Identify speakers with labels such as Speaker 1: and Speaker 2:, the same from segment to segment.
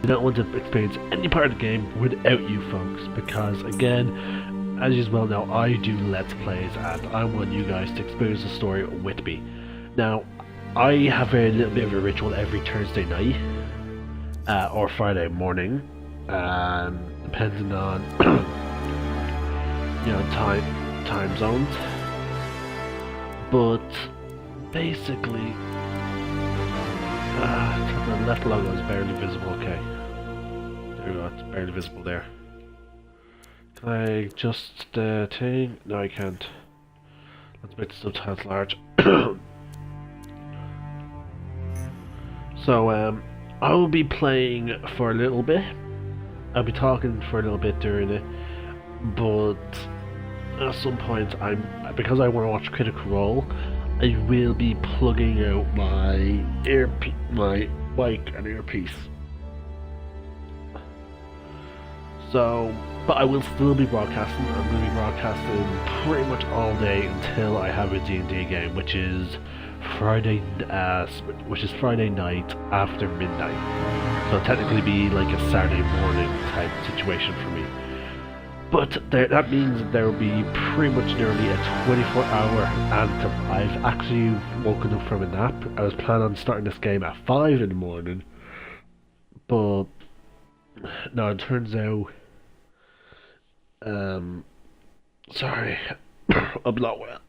Speaker 1: I don't want to experience any part of the game without you folks, because again, as you well know, I do Let's Plays and I want you guys to experience the story with me. Now, I have a little bit of a ritual every Thursday night, or Friday morning, depending on you know, time zones. But basically, the left logo is barely visible. Okay, there we go. It's barely visible there. Can I adjust the thing? No, I can't. Let's make the subtitles large. So, I will be playing for a little bit. I'll be talking for a little bit during it, but at some point, because I want to watch Critical Role, I will be plugging out my mic and earpiece. So, but I will still be broadcasting. I'm going to be broadcasting pretty much all day until I have a D&D game, which is Friday night after midnight. So it'll technically be like a Saturday morning type situation for me. But that means that there will be pretty much nearly a 24-hour Anthem. I've actually woken up from a nap. I was planning on starting this game at 5 in the morning, but no, it turns out, sorry, I'm not well.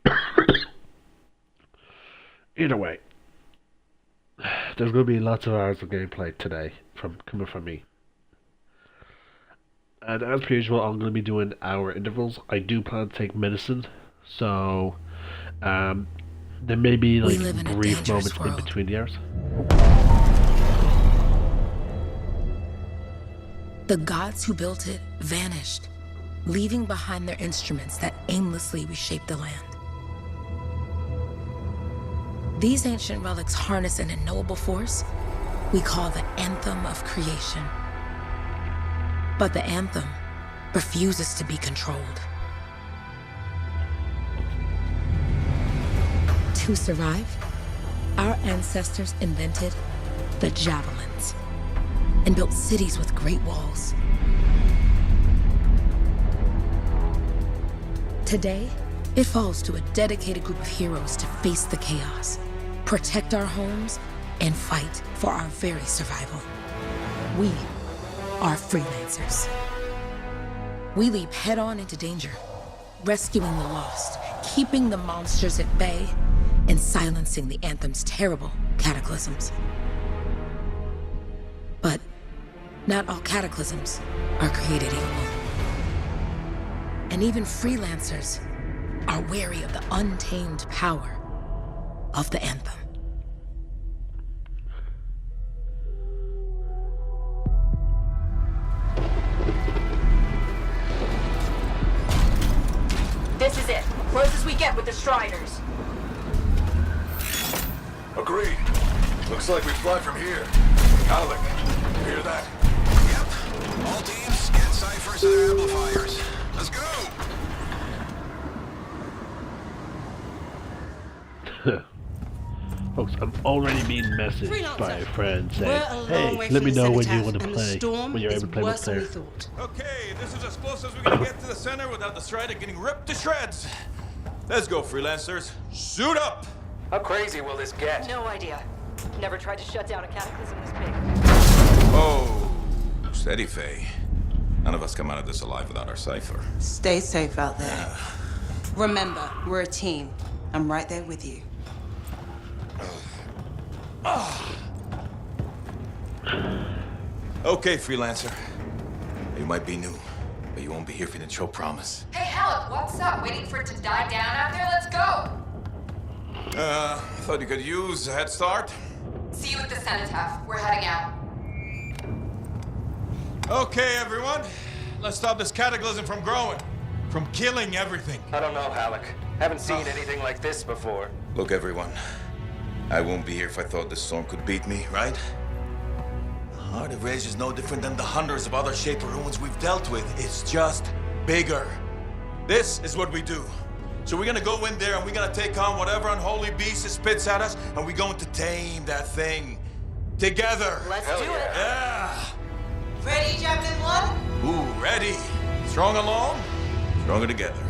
Speaker 1: Either way, there's going to be lots of hours of gameplay today coming from me. And as per usual, I'm going to be doing hour intervals. I do plan to take medicine, so there may be like brief moments in between the hours.
Speaker 2: The gods who built it vanished, leaving behind their instruments that aimlessly reshaped the land. These ancient relics harness an unknowable force we call the Anthem of Creation. But the Anthem refuses to be controlled. To survive, our ancestors invented the javelins and built cities with great walls. Today, it falls to a dedicated group of heroes to face the chaos, protect our homes, and fight for our very survival. We are freelancers. We leap head-on into danger, rescuing the lost, keeping the monsters at bay, and silencing the Anthem's terrible cataclysms. But not all cataclysms are created equal. And even freelancers are wary of the untamed power of the Anthem.
Speaker 3: This is it. Close as we get with the Striders.
Speaker 4: Agreed. Looks like we fly from here. Alec, you hear that?
Speaker 5: Yep. All teams, get ciphers to their amplifiers. Let's go!
Speaker 1: Folks, I'm already being messaged by a friend saying, hey, let me know when you want to play, when you're able to play with players.
Speaker 6: Okay, this is as close as we're gonna get to the center without the Strider getting ripped to shreds. Let's go, freelancers. Suit up!
Speaker 7: How crazy will this get?
Speaker 3: No idea. Never tried to shut down a cataclysm this big.
Speaker 6: Oh, steady, Faye. None of us come out of this alive without our cipher.
Speaker 8: Stay safe out there. Remember, we're a team. I'm right there with you.
Speaker 6: Okay, freelancer. You might be new, but you won't be here if you didn't show promise.
Speaker 9: Hey, Alec, what's up? Waiting for it to die down out there? Let's go!
Speaker 6: Thought you could use a head start.
Speaker 9: See you at the cenotaph. We're heading out.
Speaker 6: Okay, everyone. Let's stop this cataclysm from growing. From killing everything.
Speaker 7: I don't know, Alec. Haven't seen anything like this before.
Speaker 6: Look, everyone. I won't be here if I thought this storm could beat me, right? The Heart of Rage is no different than the hundreds of other Shaper ruins we've dealt with. It's just bigger. This is what we do. So we're gonna go in there and we're gonna take on whatever unholy beast it spits at us, and we're going to tame that thing. Together.
Speaker 3: Let's do it.
Speaker 6: Yeah.
Speaker 8: Ready, Javelin 1?
Speaker 6: Ooh, ready. Strong alone, stronger together.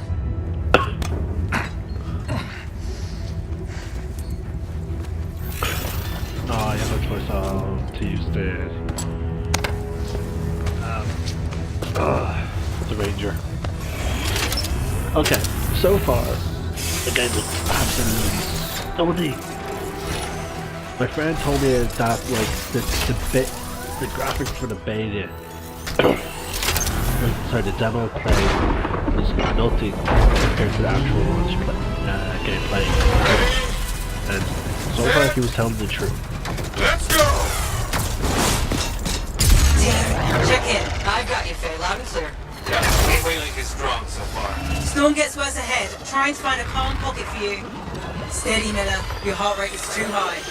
Speaker 1: No, I have no choice to use the Ranger. Okay, so far, the game looks absolutely stunning. My friend told me that like the graphics for the beta, sorry, the demo play was nothing compared to the actual launch gameplay. And so far, he was telling the truth.
Speaker 4: Let's go!
Speaker 8: Team, check in. I've got you, Faye, loud and clear.
Speaker 5: Yeah, gateway link is strong so far.
Speaker 8: Storm gets worse ahead. Trying to find a calm pocket for you. Steady, Miller. Your heart rate is too high.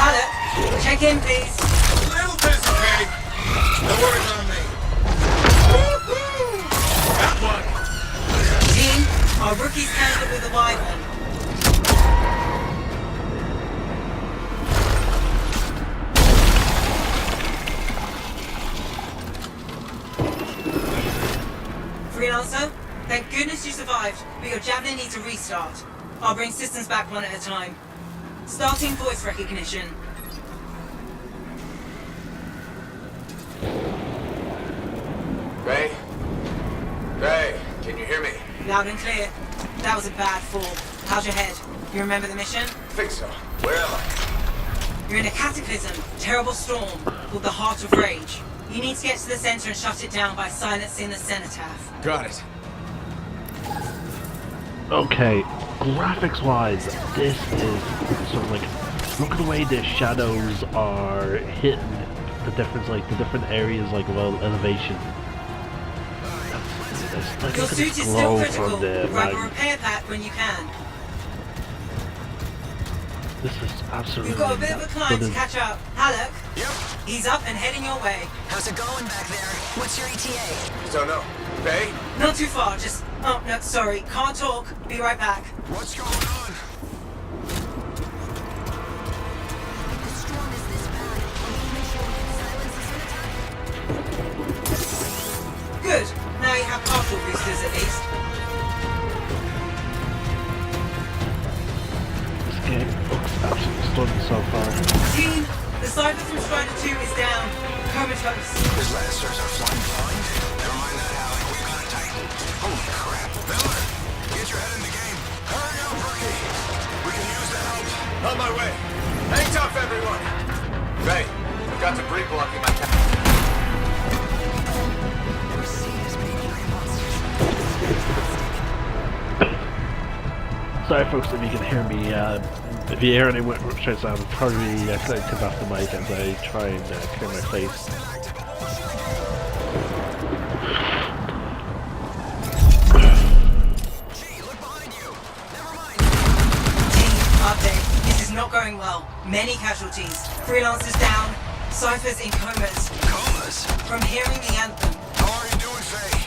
Speaker 8: Hello. Check in, please.
Speaker 4: Little busy, Kate. No worries on me. That one.
Speaker 8: Team, our rookie's handled with a wide one. Freelancer, thank goodness you survived, but your Javelin needs a restart. I'll bring systems back one at a time. Starting voice recognition.
Speaker 7: Ray? Ray, can you hear me?
Speaker 8: Loud and clear. That was a bad fall. How's your head? You remember the mission?
Speaker 7: Think so. Where am I?
Speaker 8: You're in a cataclysm, terrible storm, called the Heart of Rage. You need to get to the center and shut it down by silencing the cenotaph.
Speaker 4: Got it.
Speaker 1: Okay, graphics wise, this is sort of like, look at the way the shadows are hitting the difference, like the different areas, like of elevation. It's like,
Speaker 8: Your
Speaker 1: look at
Speaker 8: suit
Speaker 1: this
Speaker 8: is
Speaker 1: glow
Speaker 8: still critical.
Speaker 1: from the
Speaker 8: Grab a
Speaker 1: mag.
Speaker 8: repair pack when you can.
Speaker 1: This is absolutely
Speaker 8: You've got a bit of a climb to
Speaker 1: stunning.
Speaker 8: catch up. Halleck,
Speaker 5: Yep.
Speaker 8: he's up and heading your way.
Speaker 10: How's it going back there? What's your ETA?
Speaker 7: Don't know. Ray?
Speaker 8: Not too far, just... Oh, no, sorry. Can't talk. Be right back.
Speaker 5: What's going on?
Speaker 9: The storm is this bad. We need to make sure we can silence the cenotaph.
Speaker 8: Good. Now you have partial boosters at least.
Speaker 1: This game looks absolutely stunning so far.
Speaker 8: Team, the Cypher from Strider 2 is down. Comatose.
Speaker 5: His Lannisters are flying blind? Never mind that, Alec. We've got it tight. Holy crap. Miller, get your head in the game. Hurry up, rookie. We can use the help.
Speaker 4: On my way. Hang tough, everyone.
Speaker 7: Ray, I've got to pre-blocking my
Speaker 1: Sorry folks if you can hear me, if you hear any straight sound, it's probably I tip off the mic as I try and clear my face.
Speaker 5: Gee, look behind you. Never mind.
Speaker 8: Team, update. This is not going well. Many casualties. Freelancers down. Cypher's in comas.
Speaker 5: Comas?
Speaker 8: From hearing the anthem.
Speaker 5: How are you doing, Faye?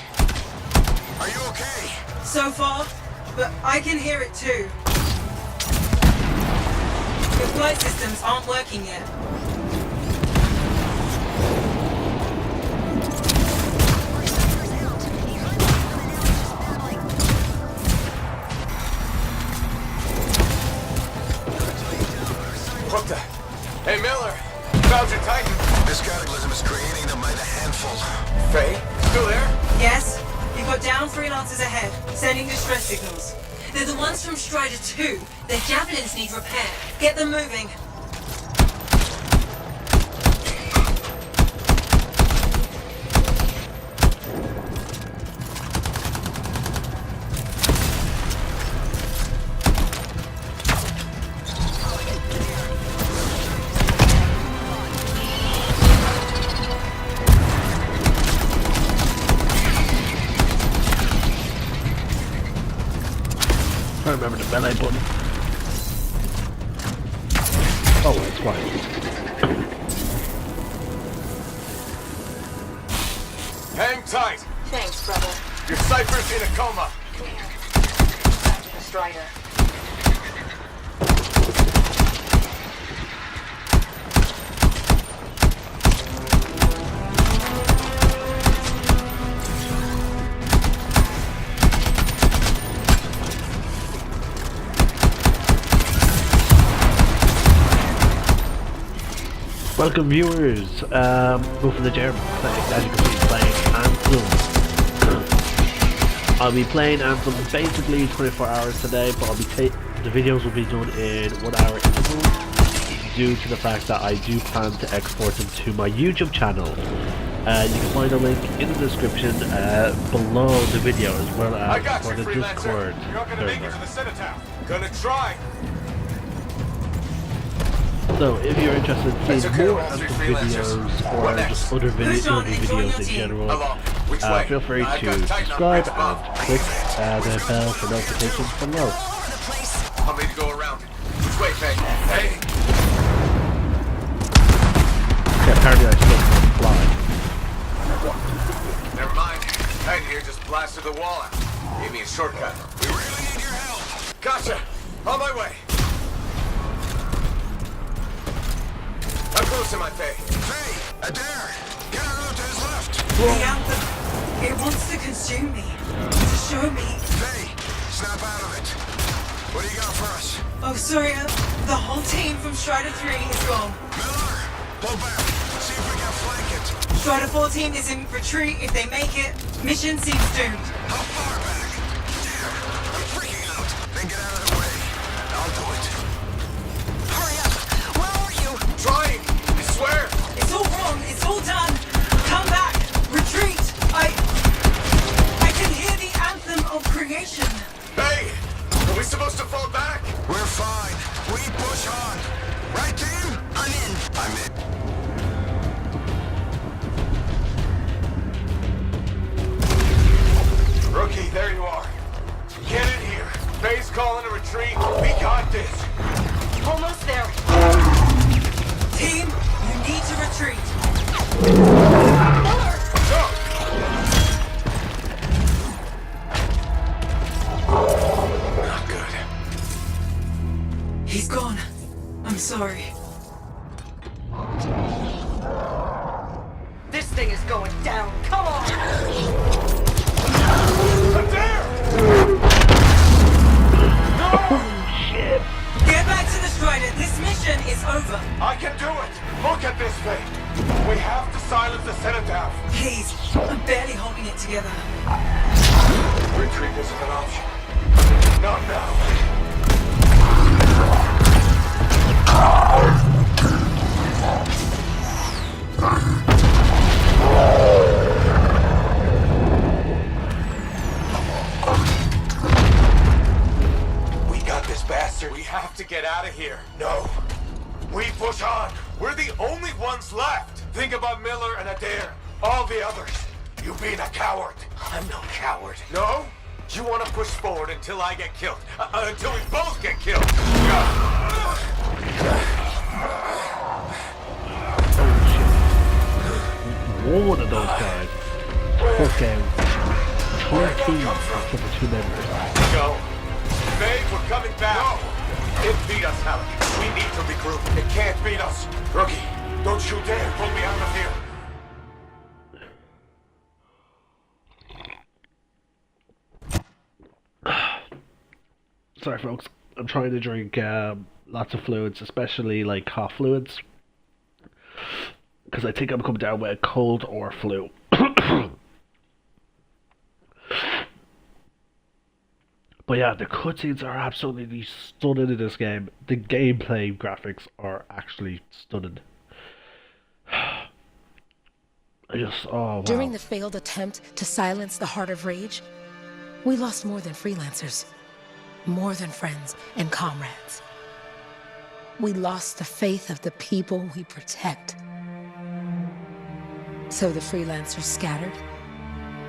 Speaker 5: Are you okay?
Speaker 8: So far, but I can hear it too. Your flight systems aren't working yet.
Speaker 7: What the? Hey, Miller. Found your Titan.
Speaker 5: This cataclysm is creating them by the handful.
Speaker 7: Faye, still there?
Speaker 8: Yes? You've got down freelancers ahead, sending distress signals. They're the ones from Strider 2. Their javelins need repair. Get them moving.
Speaker 1: I remember the melee button. Oh, it's fine.
Speaker 4: Hang tight.
Speaker 3: Thanks, brother.
Speaker 4: Your Cypher's in a coma.
Speaker 3: Back to the Strider.
Speaker 1: Welcome viewers, go for the Jeremy, as you can see, playing Anthem. I'll be playing Anthem basically 24 hours today, but the videos will be done in 1 hour intervals due to the fact that I do plan to export them to my YouTube channel. You can find a link in the description below the video as well as for the Discord
Speaker 7: You're not gonna make it to the cenotaph. Gonna try.
Speaker 1: So, if you're interested in seeing more Anthem videos or just other videos in general, feel free to subscribe and click the bell for notifications below.
Speaker 7: I'll need to go around. Which way, Faye? Hey!
Speaker 1: Yeah, apparently I still can't fly.
Speaker 7: Never mind. Head here just blasted the wall out. Gave me a shortcut. We really need your help. Gotcha. On my way. I'm close to my Faye.
Speaker 5: Faye, Adair, get out of to his left.
Speaker 8: The Anthem, it wants to consume me, to show me.
Speaker 5: Faye, snap out of it. What do you got for us?
Speaker 8: Oh, sorry, the whole team from Strider 3 is gone.
Speaker 5: Miller, pull back. See if we can flank it.
Speaker 8: Strider 14 is in retreat. If they make it, mission seems doomed.
Speaker 5: How far back? Damn, I'm freaking out. Then get out of the way. I'll do it.
Speaker 10: Hurry up! Where are you?
Speaker 7: Trying. I swear.
Speaker 8: It's all wrong. It's all done. Come back. Retreat. I can hear the anthem of creation.
Speaker 7: Hey! Are we supposed to fall back?
Speaker 5: We're fine. We push on. Right, team?
Speaker 10: I'm in.
Speaker 5: I'm in.
Speaker 7: Rookie, there you are. Get in here. Faye's calling a retreat. We got this.
Speaker 8: Almost there. Team, you need to retreat.
Speaker 7: Go! Not good.
Speaker 8: He's gone. I'm sorry.
Speaker 10: This thing is going down. Come on!
Speaker 7: Adair!
Speaker 1: Shit.
Speaker 8: Get back to the Strider. This mission is over.
Speaker 7: I can do it! Look at this thing! We have to silence the cenotaph!
Speaker 8: Please, I'm barely holding it together.
Speaker 7: Retreat isn't an option. Not now. We got this bastard. We have to get out of here. No. We push on. We're the only ones left. Think about Miller and Adair. All the others. You being a coward. I'm no coward. No? You want to push forward until I get killed. Until we both get killed.
Speaker 1: One of those guys took out 14 except for 2 members.
Speaker 7: Go. Faye, we're coming back. No. It beat us, Halleck. We need to regroup. It can't beat us. Rookie, don't you dare pull me out of here.
Speaker 1: Sorry folks, I'm trying to drink lots of fluids, especially like hot fluids, because I think I'm coming down with a cold or flu. But yeah, the cutscenes are absolutely stunning in this game. The gameplay graphics are actually stunning. Oh wow.
Speaker 2: During the failed attempt to silence the Heart of Rage, we lost more than freelancers, more than friends and comrades. We lost the faith of the people we protect. So the freelancers scattered,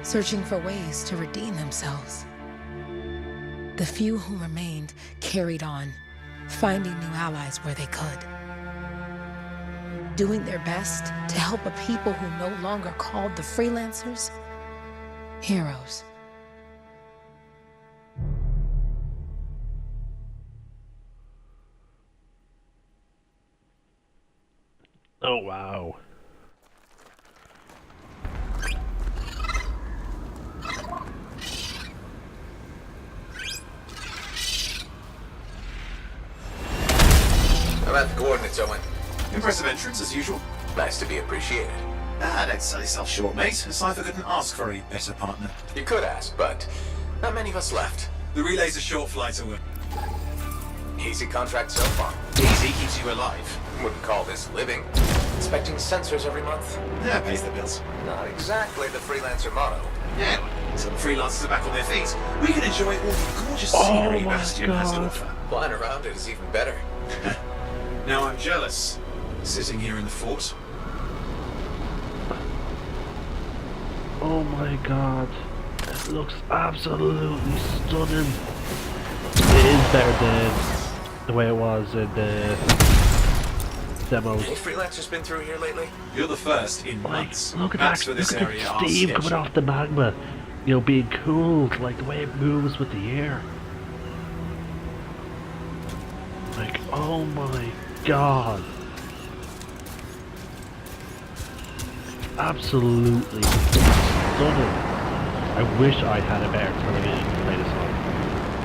Speaker 2: searching for ways to redeem themselves. The few who remained carried on, finding new allies where they could. Doing their best to help a people who no longer called the freelancers heroes.
Speaker 1: Oh wow.
Speaker 7: How about the coordinates, Owen?
Speaker 11: Impressive entrance, as usual.
Speaker 7: Nice to be appreciated.
Speaker 11: Don't sell yourself short, mate. A Cypher couldn't ask for a better partner.
Speaker 7: You could ask, but not many of us left.
Speaker 11: The relay's a short flight away.
Speaker 7: Easy contract so far.
Speaker 11: Easy keeps you alive.
Speaker 7: Wouldn't call this living. Inspecting sensors every month.
Speaker 11: Yeah, pays the bills.
Speaker 7: Not exactly the freelancer motto.
Speaker 11: Yeah, so the freelancers are back on their feet. We can enjoy all the gorgeous scenery
Speaker 1: my
Speaker 11: Bastion has to
Speaker 1: God.
Speaker 11: offer.
Speaker 7: Flying around it is even better.
Speaker 11: Now I'm jealous, sitting here in the fort.
Speaker 1: Oh my god. It looks absolutely stunning. It is better than the way it was in the demos.
Speaker 7: Any freelancers been through here lately?
Speaker 11: You're the first in
Speaker 1: Like,
Speaker 11: months.
Speaker 1: look at
Speaker 11: Maps
Speaker 1: that,
Speaker 11: for this
Speaker 1: look at
Speaker 11: area
Speaker 1: the
Speaker 11: are
Speaker 1: steam
Speaker 11: sketchy.
Speaker 1: coming off the magma. You know, being cooled, like the way it moves with the air. Like, oh my god. Absolutely stunning. I wish I had a better television to play this on.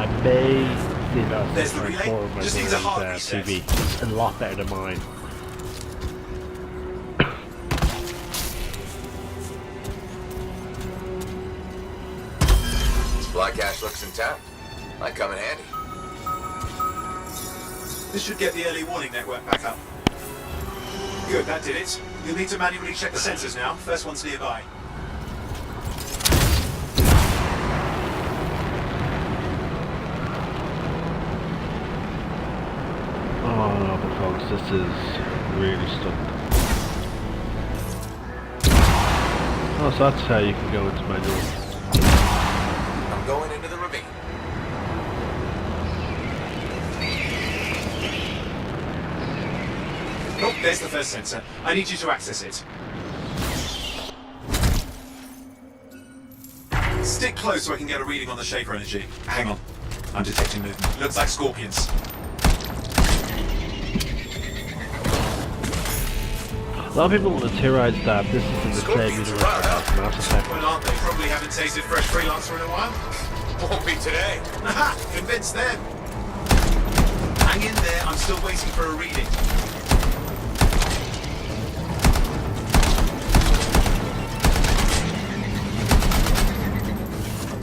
Speaker 1: I may see that
Speaker 11: There's the relay.
Speaker 1: for my
Speaker 11: Just needs a hard
Speaker 1: brother's
Speaker 11: reset.
Speaker 1: TV. It's a lot better than mine.
Speaker 7: Black ash looks intact. Might come in handy.
Speaker 11: This should get the early warning network back up. Good, that did it. You'll need to manually check the sensors now. First one's nearby.
Speaker 1: Oh no, but folks, this is really stunning. Oh, so that's how you can go into manual.
Speaker 7: I'm going into the ravine.
Speaker 11: Oh, there's the first sensor. I need you to access it. Stick close so I can get a reading on the shaper energy. Hang on. I'm detecting movement. Looks like scorpions.
Speaker 1: A lot of people want to theorize that this is in the same universe as Mass Effect.
Speaker 11: Well, aren't they? Probably haven't tasted fresh freelancer in a while.
Speaker 7: Won't be today.
Speaker 11: Aha! Convince them. Hang in there. I'm still waiting for a reading.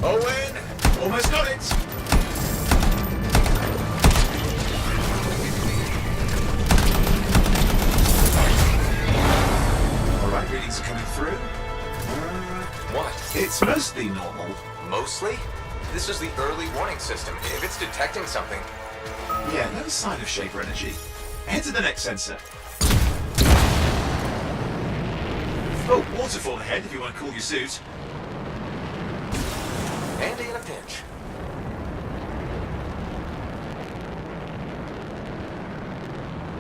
Speaker 7: Owen!
Speaker 11: Almost got it. All right, readings are coming through.
Speaker 7: What?
Speaker 11: It's mostly normal.
Speaker 7: Mostly? This is the early warning system. If it's detecting something...
Speaker 11: Yeah, no sign of shaper energy. Head to the next sensor. Oh, waterfall ahead if you want to cool your suit.
Speaker 7: Handy in a pinch.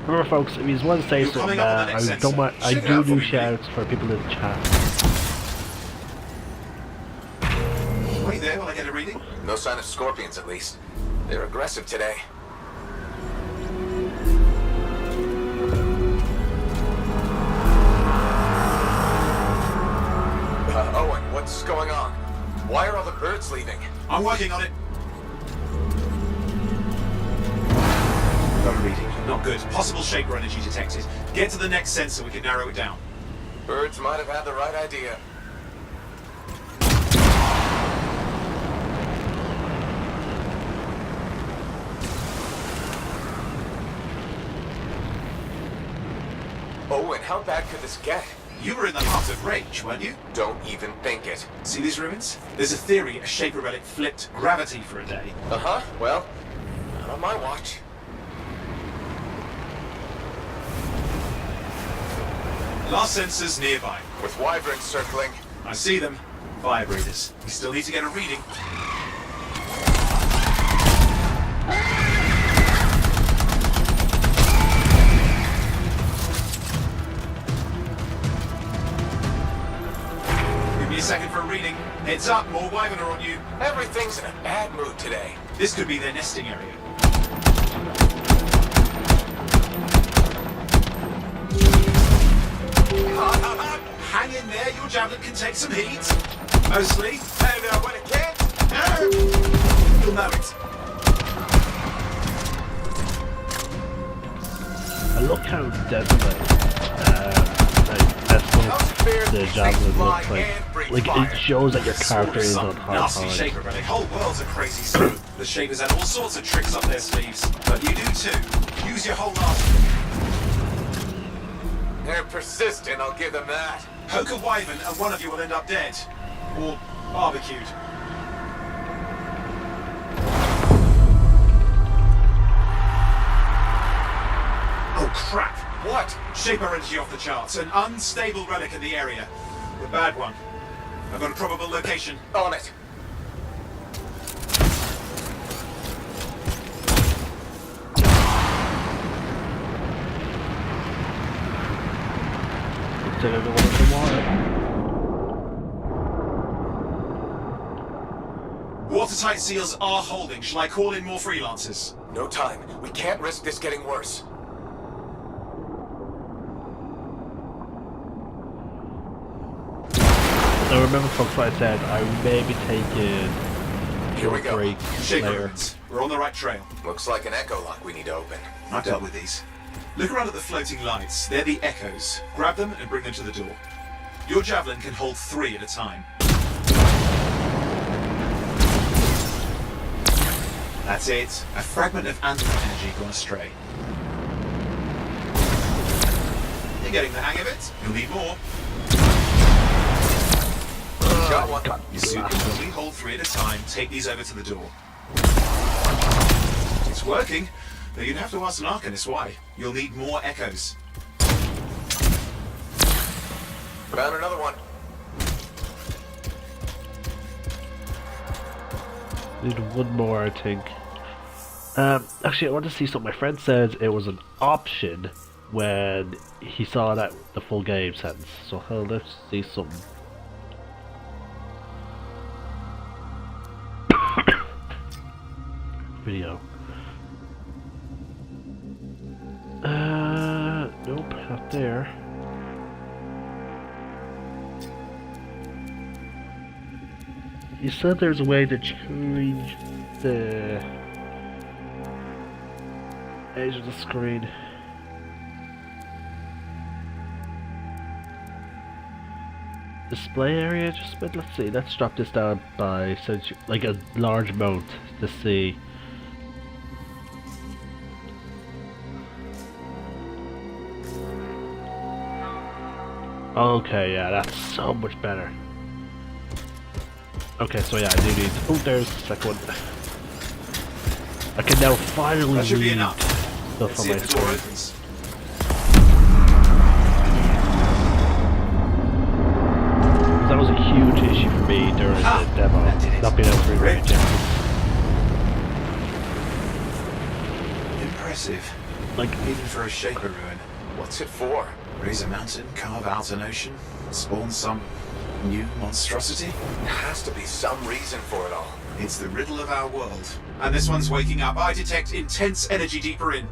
Speaker 1: Remember, folks, if you want to say
Speaker 11: You're
Speaker 1: something,
Speaker 11: coming up on the next
Speaker 1: I don't
Speaker 11: sensor.
Speaker 1: mind. I
Speaker 11: Check it
Speaker 1: do
Speaker 11: out for
Speaker 1: do
Speaker 11: me,
Speaker 1: shouts for people in the chat.
Speaker 11: Wait there while I get a reading.
Speaker 7: No sign of scorpions, at least. They're aggressive today. Owen, what's going on? Why are all the birds leaving?
Speaker 11: I'm working on it. Got a reading. Not good. Possible shaper energy detected. Get to the next sensor, we can narrow it down.
Speaker 7: Birds might have had the right idea. Owen, how bad could this get?
Speaker 11: You were in the heart of rage, weren't you?
Speaker 7: Don't even think it.
Speaker 11: See these ruins? There's a theory a shaper relic flipped gravity for a day.
Speaker 7: Uh-huh, well, not on my watch.
Speaker 11: Last sensor's nearby.
Speaker 7: With wyverns circling.
Speaker 11: I see them. Fire breathers. We still need to get a reading. Give me a second for a reading. Heads up, more wyvern are on you.
Speaker 7: Everything's in a bad mood today.
Speaker 11: This could be their nesting area. Hang in there, your javelin can take some heat. Mostly.
Speaker 7: And when it can't,
Speaker 11: You'll know it.
Speaker 1: I look how desolate the javelin looks like it shows that your character is on hard
Speaker 11: Nasty
Speaker 1: times.
Speaker 11: shaper relic. Whole world's a crazy scene. The shapers had all sorts of tricks up their sleeves, but you do too. Use your whole arsenal.
Speaker 7: They're persistent, I'll give them that.
Speaker 11: Poke a wyvern and one of you will end up dead. Or barbecued. Oh crap!
Speaker 7: What?
Speaker 11: Shaper energy off the charts. An unstable relic in the area. The bad one. I've got a probable location.
Speaker 7: On it.
Speaker 1: Looks like I go under the water.
Speaker 11: Watertight seals are holding. Shall I call in more freelancers?
Speaker 7: No time. We can't risk this getting worse.
Speaker 1: Now remember folks what I said, I may be taking
Speaker 7: Here we
Speaker 1: a
Speaker 7: go.
Speaker 1: break
Speaker 11: Shaper
Speaker 1: later.
Speaker 11: ruins. We're on the right trail.
Speaker 7: Looks like an echo lock we need to open.
Speaker 11: I've dealt with these. Look around at the floating lights. They're the echoes. Grab them and bring them to the door. Your javelin can hold 3 at a time. That's it. A fragment of Anthem energy gone astray. You're getting the hang of it. You'll need more.
Speaker 7: Got one.
Speaker 11: You suit can only hold 3 at a time. Take these over to the door. It's working, though you'd have to ask an Arcanist why. You'll need more echoes.
Speaker 7: Found another one.
Speaker 1: Need one more, I think. Actually, I want to see something. My friend says it was an option when he saw that the full game sentence. So let's see something. Video. Nope, not there. You said there's a way to change the age of the screen. Display area adjustment. Let's see. Let's drop this down by like a large amount to see. Okay, yeah, that's so much better. Okay, so yeah, I do need. Oh, there's the second one. I can now finally
Speaker 11: That should be
Speaker 1: read
Speaker 11: enough.
Speaker 1: stuff
Speaker 11: Let's
Speaker 1: on
Speaker 11: see
Speaker 1: my
Speaker 11: if the door
Speaker 1: screen.
Speaker 11: opens.
Speaker 1: That was a huge issue for me during the demo,
Speaker 11: that did it.
Speaker 1: not being able to read
Speaker 11: Great.
Speaker 1: Japanese.
Speaker 11: Impressive.
Speaker 1: Like,
Speaker 11: Even for a shaper ruin.
Speaker 7: What's it for?
Speaker 11: Raise a mountain, carve out an ocean, spawn some new monstrosity?
Speaker 7: There has to be some reason for it all.
Speaker 11: It's the riddle of our world. And this one's waking up. I detect intense energy deeper in.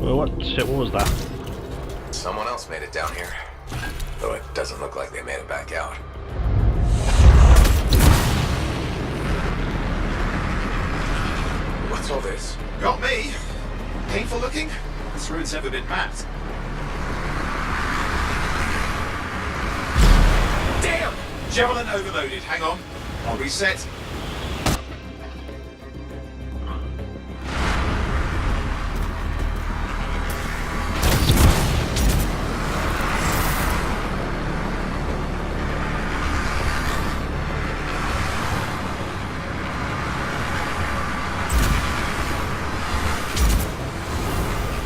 Speaker 1: well, what shit? What was that?
Speaker 7: Someone else made it down here. Though it doesn't look like they made it back out. What's all this?
Speaker 11: Got me. Painful looking? This ruin's never been mapped.
Speaker 7: Damn!
Speaker 11: Javelin overloaded. Hang on. I'll reset.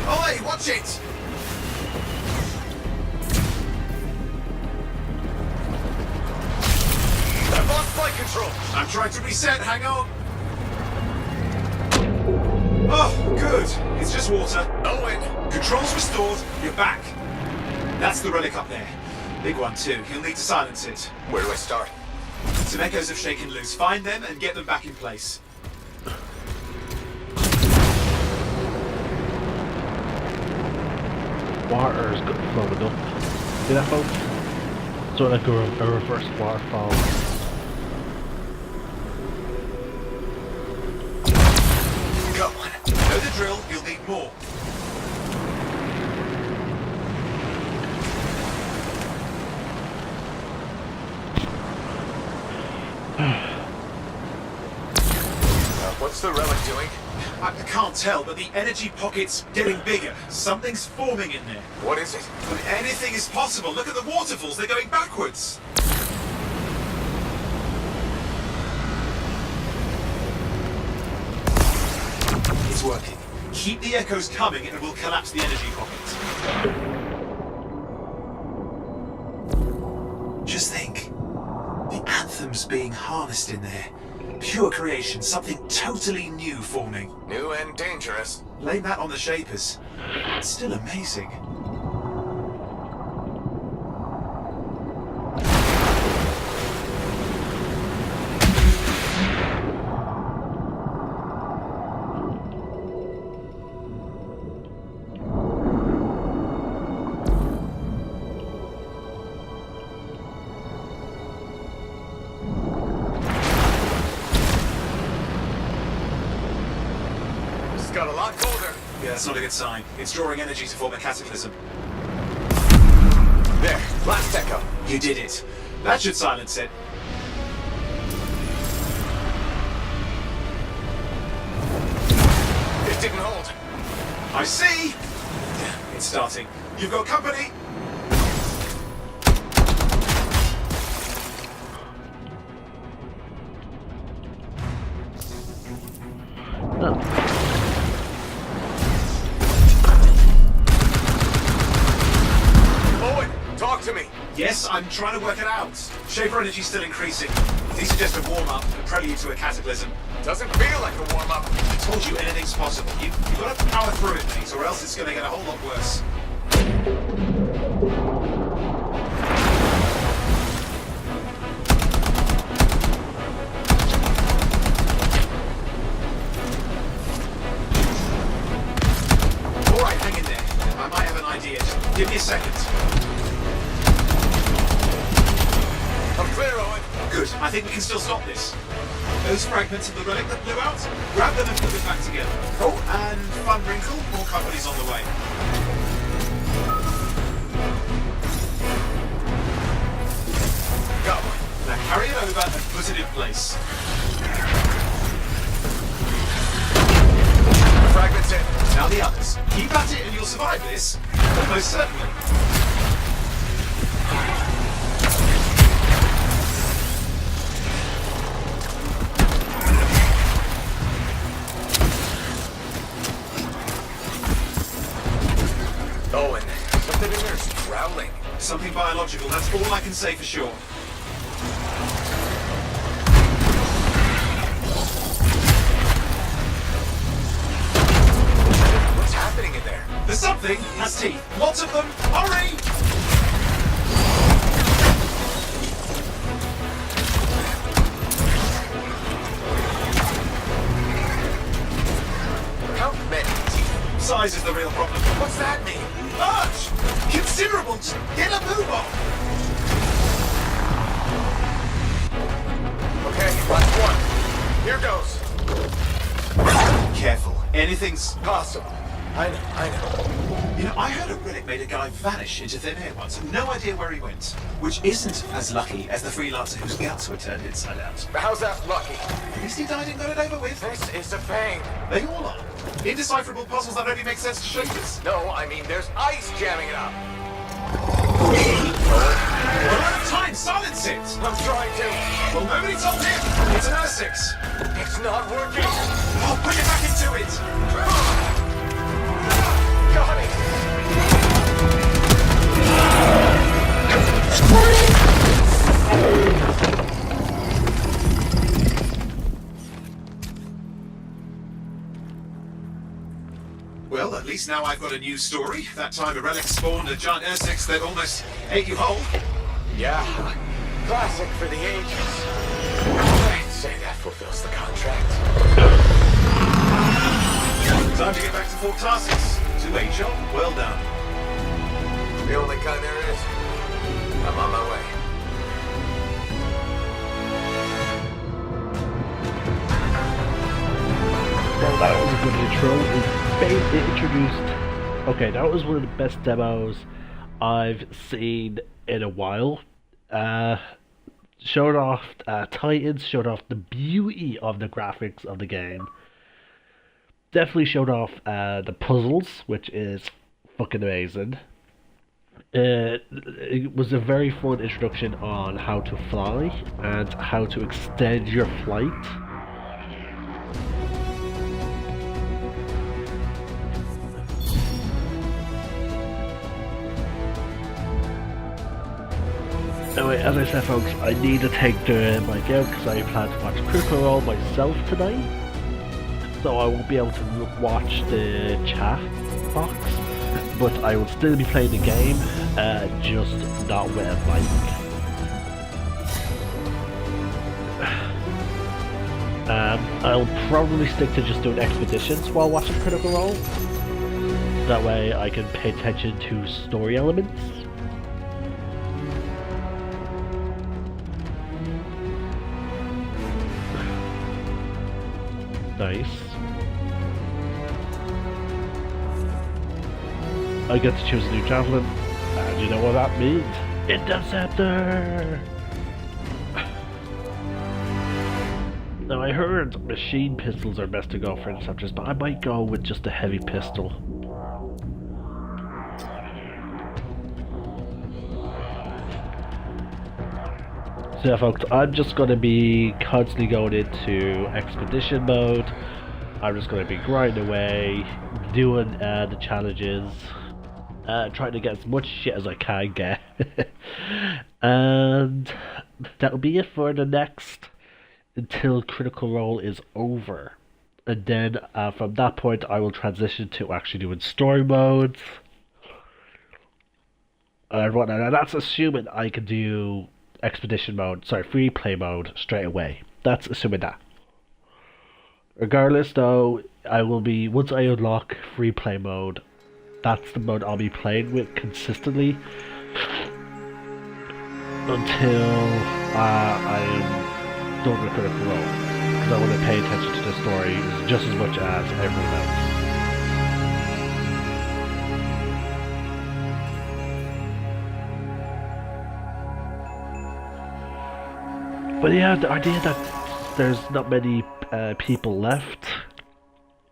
Speaker 11: Oi, watch it!
Speaker 7: I've lost flight control!
Speaker 11: I'm trying to reset. Hang on. Oh, good. It's just water.
Speaker 7: Owen!
Speaker 11: Controls restored. You're back. That's the relic up there. Big one too. You'll need to silence it.
Speaker 7: Where do I start?
Speaker 11: Some echoes have shaken loose. Find them and get them back in place.
Speaker 1: Water is flowing up. See that, folks? Sort of like a reverse waterfall.
Speaker 11: more.
Speaker 7: What's the relic doing?
Speaker 11: I can't tell, but the energy pocket's getting bigger. Something's forming in there.
Speaker 7: What is it?
Speaker 11: But anything is possible. Look at the waterfalls, they're going backwards. It's working. Keep the echoes coming and we'll collapse the energy pocket. Just think. The Anthem's being harnessed in there. Pure creation, something totally new forming.
Speaker 7: New and dangerous.
Speaker 11: Blame that on the Shapers. It's still amazing.
Speaker 7: It's got a lot colder.
Speaker 11: Yeah, that's not a good sign. It's drawing energy to form a cataclysm.
Speaker 7: There, last echo.
Speaker 11: You did it. That should silence it.
Speaker 7: It didn't hold.
Speaker 11: I see! It's starting. You've got company!
Speaker 7: Owen, talk to me.
Speaker 11: Yes, I'm trying to work it out. Shaper energy's still increasing. These are just a warm-up, a prelude to a cataclysm.
Speaker 7: Doesn't feel like a warm-up.
Speaker 11: I told you anything's possible. You've got to power through it, mate, or else it's going to get a whole lot worse. All right, hang in there. I might have an idea. Just give me a second.
Speaker 7: I'm clear, Owen.
Speaker 11: Good. I think we can still stop this. Those fragments of the relic that blew out, grab them and put them back together. Oh, and fun wrinkle, more company's on the way. Go. Now carry it over and put it in place.
Speaker 7: Fragments in.
Speaker 11: Now the others. Keep at it and you'll survive this. Almost certainly.
Speaker 7: Owen, something in there's growling.
Speaker 11: Something biological, that's all I can say for sure.
Speaker 7: What's happening in there?
Speaker 11: There's something has teeth. Lots of them. Hurry!
Speaker 7: How many teeth?
Speaker 11: Size is the real problem.
Speaker 7: What's that mean?
Speaker 11: Large! Considerable! Just get a move on!
Speaker 7: Okay, last one. Here goes.
Speaker 11: Careful. Anything's...
Speaker 7: Possible. I know.
Speaker 11: You know, I heard a relic made a guy vanish into thin air once. No idea where he went. Which isn't as lucky as the freelancer whose guts were turned inside out.
Speaker 7: But how's that lucky?
Speaker 11: At least he died and got it over with.
Speaker 7: This is a pain.
Speaker 11: They all are. Indecipherable puzzles that only make sense to Shapers.
Speaker 7: No, I mean there's ice jamming it up.
Speaker 11: We're out of time. Silence it.
Speaker 7: I'm trying to.
Speaker 11: Well, nobody told him. It's an Ursix.
Speaker 7: It's not working.
Speaker 11: Oh, put it back into it.
Speaker 7: Got it.
Speaker 11: Well, at least now I've got a new story. That time a relic spawned a giant Ursix that almost ate you whole.
Speaker 7: Yeah. Classic for the ages. I'd say that fulfills the contract.
Speaker 11: Time to get back to Fort Tarsus. 2-8 job. Well done.
Speaker 7: The only kind there is. I'm on my way.
Speaker 1: Well, that was a good intro. it introduced. Okay, that was one of the best demos I've seen in a while. Showed off Titans, showed off the beauty of the graphics of the game. Definitely showed off the puzzles, which is fucking amazing. It was a very fun introduction on how to fly and how to extend your flight. Anyway, as I said folks, I need to take the mic out because I plan to watch Critical Role myself tonight. So I won't be able to watch the chat box, but I will still be playing the game, just not with a mic. I'll probably stick to just doing expeditions while watching Critical Role. That way I can pay attention to story elements. Nice. I get to choose a new javelin, and you know what that means? Interceptor! Now I heard machine pistols are best to go for interceptors, but I might go with just a heavy pistol. So yeah folks, I'm just going to be constantly going into expedition mode. I'm just going to be grinding away, doing the challenges, trying to get as much shit as I can get. And that'll be it for the next, until Critical Role is over. And then from that point I will transition to actually doing story modes. And whatnot. And that's assuming I can do expedition mode, free play mode straight away. That's assuming that. Regardless though, I will be, once I unlock free play mode, that's the mode I'll be playing with consistently until I am done with Critical Role, because I want to pay attention to the story just as much as everyone else. But yeah, the idea that there's not many people left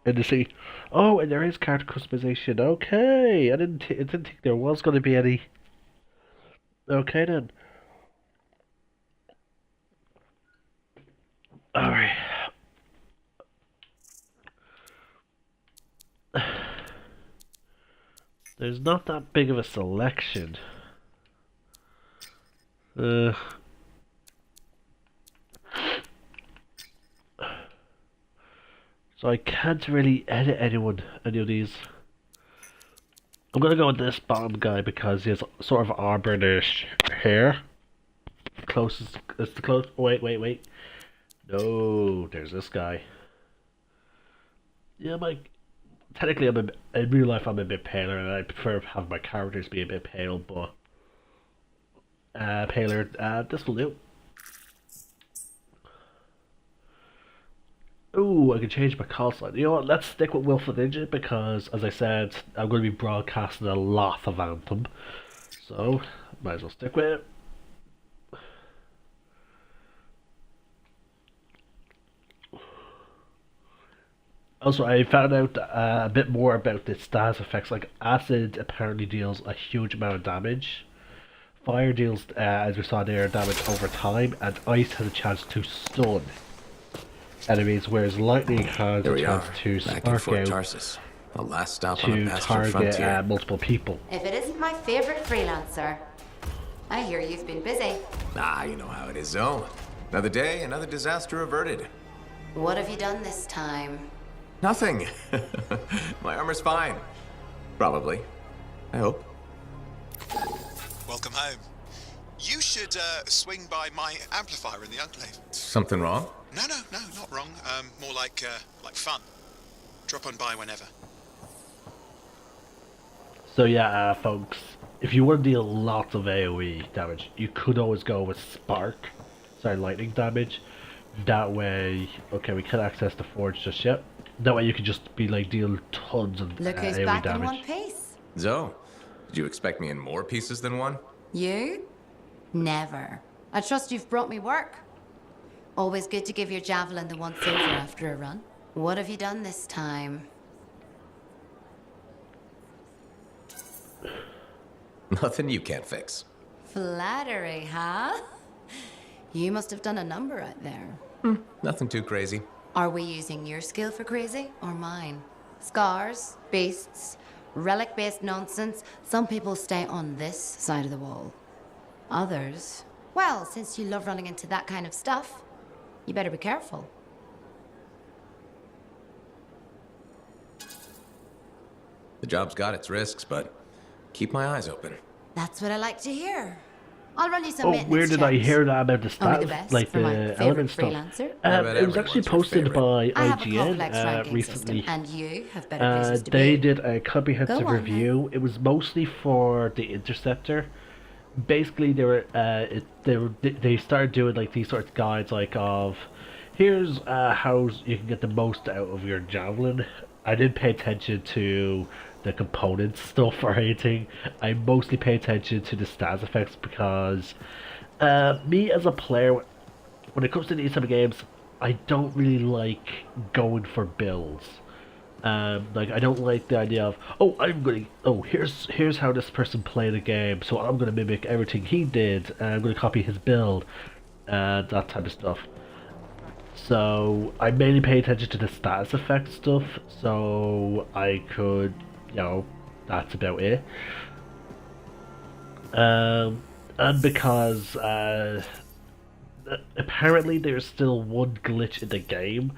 Speaker 1: in the city. Oh, and there is character customization. Okay, I didn't think there was going to be any. Okay then. All right. There's not that big of a selection. So I can't really edit any of these. I'm gonna go with this bottom guy because he has sort of auburnish hair. Closest, it's the close. Wait. No, there's this guy. Yeah, technically in real life I'm a bit paler, and I prefer to have my characters be a bit pale, but paler. This will do. Ooh, I can change my call sign. You know what, let's stick with Wilf the Ninja because, as I said, I'm going to be broadcasting a lot of Anthem. So, might as well stick with it. Also, I found out a bit more about the status effects. Like, acid apparently deals a huge amount of damage. Fire deals, as we saw there, damage over time. And ice has a chance to stun enemies, whereas lightning has a chance to spark out
Speaker 12: Tarsus. The last stop on
Speaker 1: to
Speaker 12: the Pastoral
Speaker 1: target
Speaker 12: frontier.
Speaker 1: multiple people.
Speaker 13: If it isn't my favorite freelancer. I hear you've been busy.
Speaker 12: Ah, you know how it is, Zoe. Another day, another disaster averted.
Speaker 13: What have you done this time?
Speaker 12: Nothing. My armor's fine. Probably. I hope.
Speaker 14: Welcome home. You should swing by my amplifier in the Enclave.
Speaker 12: Something wrong?
Speaker 14: No, not wrong. More like fun. Drop on by whenever.
Speaker 1: So yeah, folks, if you want to deal lots of AoE damage, you could always go with lightning damage. That way, okay, we can't access the forge just yet. That way you can just be like deal tons of
Speaker 13: Look who's
Speaker 1: AoE
Speaker 13: back in
Speaker 1: damage.
Speaker 13: one piece.
Speaker 12: Zoe, did you expect me in more pieces than one?
Speaker 13: You? Never. I trust you've brought me work. Always good to give your javelin the once over after a run. What have you done this time?
Speaker 12: Nothing you can't fix.
Speaker 13: Flattery, huh? You must have done a number out there.
Speaker 12: Nothing too crazy.
Speaker 13: Are we using your skill for crazy or mine? Scars, beasts, relic-based nonsense. Some people stay on this side of the wall. Others, well, since you love running into that kind of stuff, you better be careful.
Speaker 12: The job's got its risks, but keep my eyes open.
Speaker 13: That's what I like to hear. I'll run you some
Speaker 1: Oh,
Speaker 13: maintenance
Speaker 1: where did I
Speaker 13: checks.
Speaker 1: hear that about the
Speaker 13: Only the
Speaker 1: stats,
Speaker 13: best
Speaker 1: like
Speaker 13: for my
Speaker 1: the
Speaker 13: favorite
Speaker 1: element stuff?
Speaker 13: freelancer.
Speaker 1: It was actually posted by
Speaker 13: I have a
Speaker 1: IGN
Speaker 13: complex ranking
Speaker 1: recently.
Speaker 13: system, and you have better places to
Speaker 1: They
Speaker 13: be.
Speaker 1: did a comprehensive
Speaker 13: Go on,
Speaker 1: review. It was mostly for the Interceptor. Basically, they started doing like these sorts of guides, like of here's how you can get the most out of your javelin. I didn't pay attention to the component stuff or anything. I mostly pay attention to the stats effects because me as a player, when it comes to these type of games, I don't really like going for builds. Like I don't like the idea of here's how this person played a game, so I'm gonna mimic everything he did and I'm gonna copy his build and that type of stuff. So I mainly pay attention to the status effect stuff, so I could, that's about it. And because apparently there's still one glitch in the game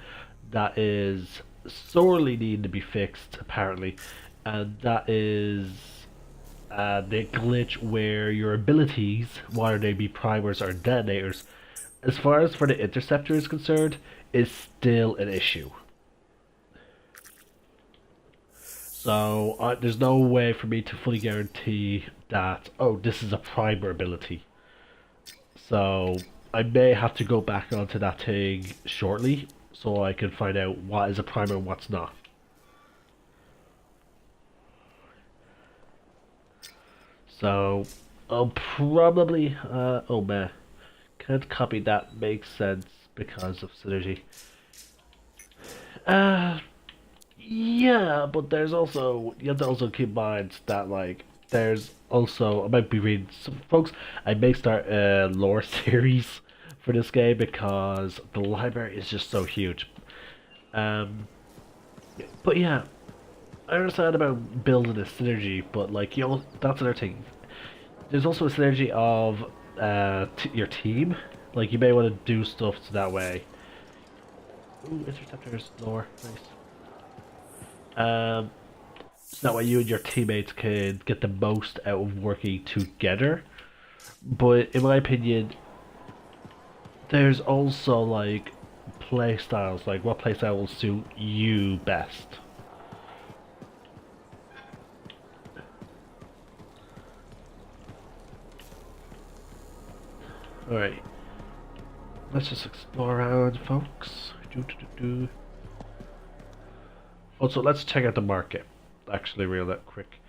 Speaker 1: that is sorely needing to be fixed, apparently, and that is the glitch where your abilities, whether they be primers or detonators, as far as for the Interceptor is concerned, is still an issue. So there's no way for me to fully guarantee that, this is a primer ability. So I may have to go back onto that thing shortly so I can find out what is a primer and what's not. So I'll probably, oh man, can't copy that, makes sense because of synergy. Yeah, but there's also, you have to also keep in mind that like, there's also, I might be reading some folks, I may start a lore series for this game because the library is just so huge. But yeah, I understand about building a synergy, but like, that's another thing. There's also a synergy of your team. Like, you may want to do stuff so that way. Ooh, Interceptors, lore, nice. So that way you and your teammates can get the most out of working together. But in my opinion, there's also like play styles, like what play style will suit you best. Alright, let's just explore around, folks. Also, let's check out the market. Actually, real that quick.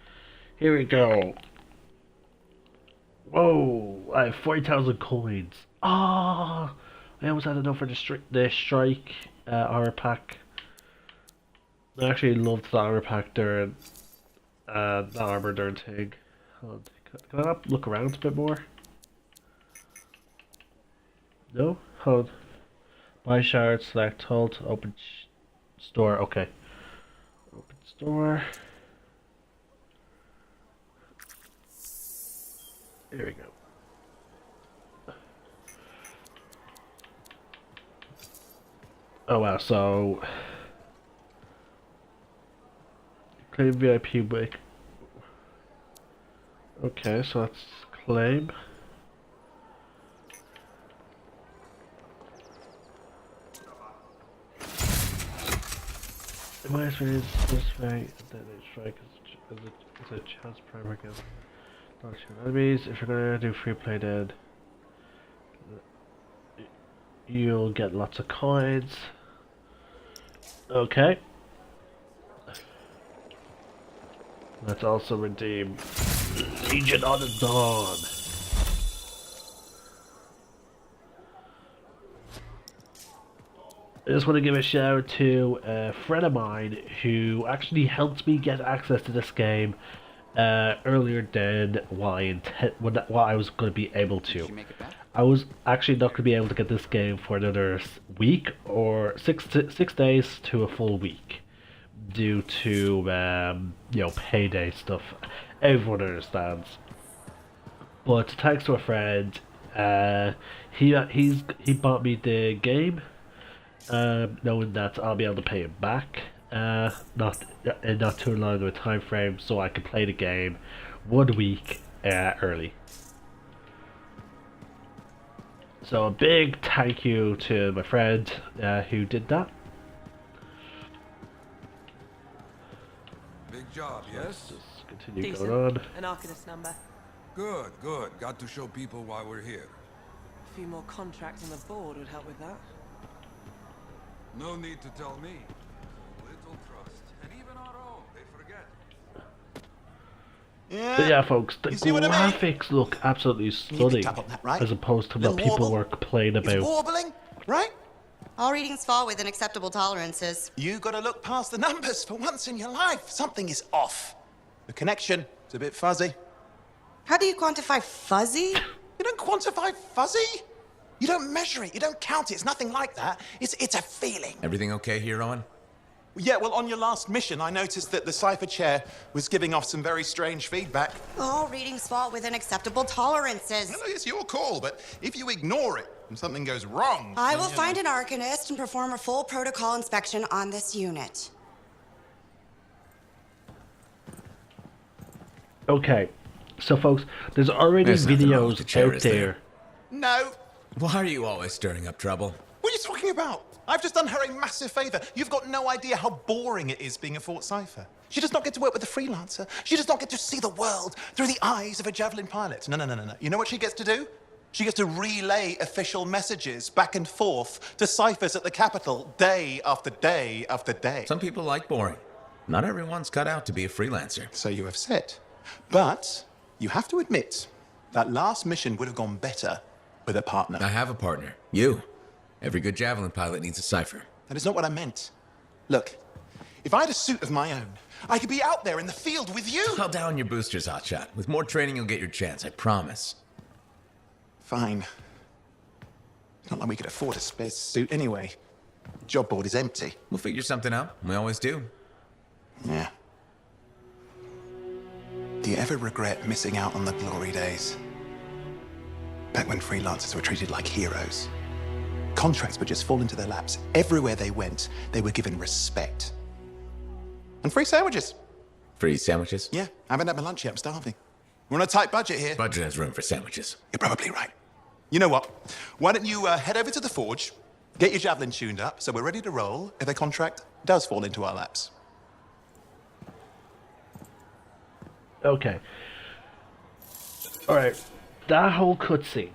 Speaker 1: Here we go. Whoa, I have 40,000 coins. Ah, I almost had enough for the strike armor pack. I actually loved the armor pack during the armor during thing. Can I look around a bit more? No? Hold. Buy shard, select, hold, open store. Okay. Open store. There we go. Oh wow, so claim VIP break. Okay, so let's claim. The minus is this way, and then they strike as a chance primer again. Not sure. That means if you're gonna do free play, then you'll get lots of coins. Okay, Let's also redeem Legion on the Dawn. I just want to give a shout out to a friend of mine who actually helped me get access to this game earlier than what I was going to be able to. I was actually not going to be able to get this game for another week or 6 days to a full week due to payday stuff. Everyone understands. But thanks to a friend, he bought me the game. Knowing that I'll be able to pay him back, not too long of a time frame, so I can play the game 1 week early. So a big thank you to my friend who did that.
Speaker 15: Big job, yes?
Speaker 1: Just continue going on.
Speaker 10: An Arcanist number.
Speaker 15: Good, good. Got to show people why we're here.
Speaker 10: A few more contracts on the board would help with that.
Speaker 15: No need to tell me. Little trust. And even our own, they forget.
Speaker 1: But yeah, folks, the graphics look absolutely stunning,
Speaker 16: that, right?
Speaker 1: as opposed to what people were complaining about.
Speaker 16: Warbling, right?
Speaker 9: All readings fall within acceptable tolerances.
Speaker 16: You gotta look past the numbers for once in your life. Something is off. The connection is a bit fuzzy.
Speaker 9: How do you quantify fuzzy?
Speaker 16: You don't quantify fuzzy? You don't measure it, you don't count it, it's nothing like that. It's a feeling.
Speaker 12: Everything okay here, Owen?
Speaker 16: Yeah, well, on your last mission, I noticed that the Cypher Chair was giving off some very strange feedback.
Speaker 9: All readings fall within acceptable tolerances.
Speaker 17: No, it's your call, but if you ignore it and something goes wrong...
Speaker 9: I will find an Arcanist and perform a full protocol inspection on this unit.
Speaker 1: Okay, so folks, there's already videos out there.
Speaker 16: No.
Speaker 12: Why are you always stirring up trouble?
Speaker 16: What are you talking about? I've just done her a massive favor. You've got no idea how boring it is being a Fort Cypher. She does not get to work with a freelancer. She does not get to see the world through the eyes of a Javelin pilot. No. You know what she gets to do? She gets to relay official messages back and forth to ciphers at the capital day after day after day.
Speaker 12: Some people like boring. Not everyone's cut out to be a freelancer.
Speaker 16: So you have said. But you have to admit, that last mission would have gone better with a partner.
Speaker 12: I have a partner. You. Every good Javelin pilot needs a cipher.
Speaker 16: That is not what I meant. Look, if I had a suit of my own, I could be out there in the field with you.
Speaker 12: Call down your boosters, Hotshot. With more training, you'll get your chance, I promise.
Speaker 16: Fine. It's not like we could afford a spare suit anyway. Job board is empty.
Speaker 12: We'll figure something out. We always do.
Speaker 16: Yeah. Do you ever regret missing out on the glory days? Back when freelancers were treated like heroes. Contracts would just fall into their laps. Everywhere they went, they were given respect. And free sandwiches.
Speaker 12: Free sandwiches?
Speaker 16: Yeah, I haven't had my lunch yet, I'm starving. We're on a tight budget here.
Speaker 12: Budget has room for sandwiches.
Speaker 16: You're probably right. You know what? Why don't you head over to the forge, get your Javelin tuned up, so we're ready to roll if a contract does fall into our laps.
Speaker 1: Okay. Alright. That whole cutscene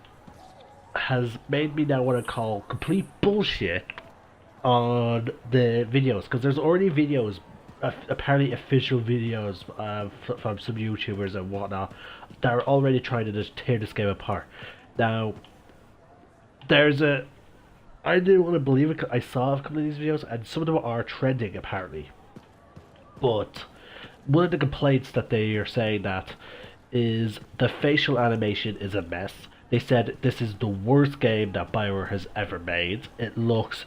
Speaker 1: has made me now want to call complete bullshit on the videos, because there's already videos, apparently official videos from some YouTubers and whatnot that are already trying to just tear this game apart. Now, I didn't want to believe it, 'cause I saw a couple of these videos and some of them are trending apparently, but one of the complaints that they are saying that is the facial animation is a mess. They said this is the worst game that BioWare has ever made. It looks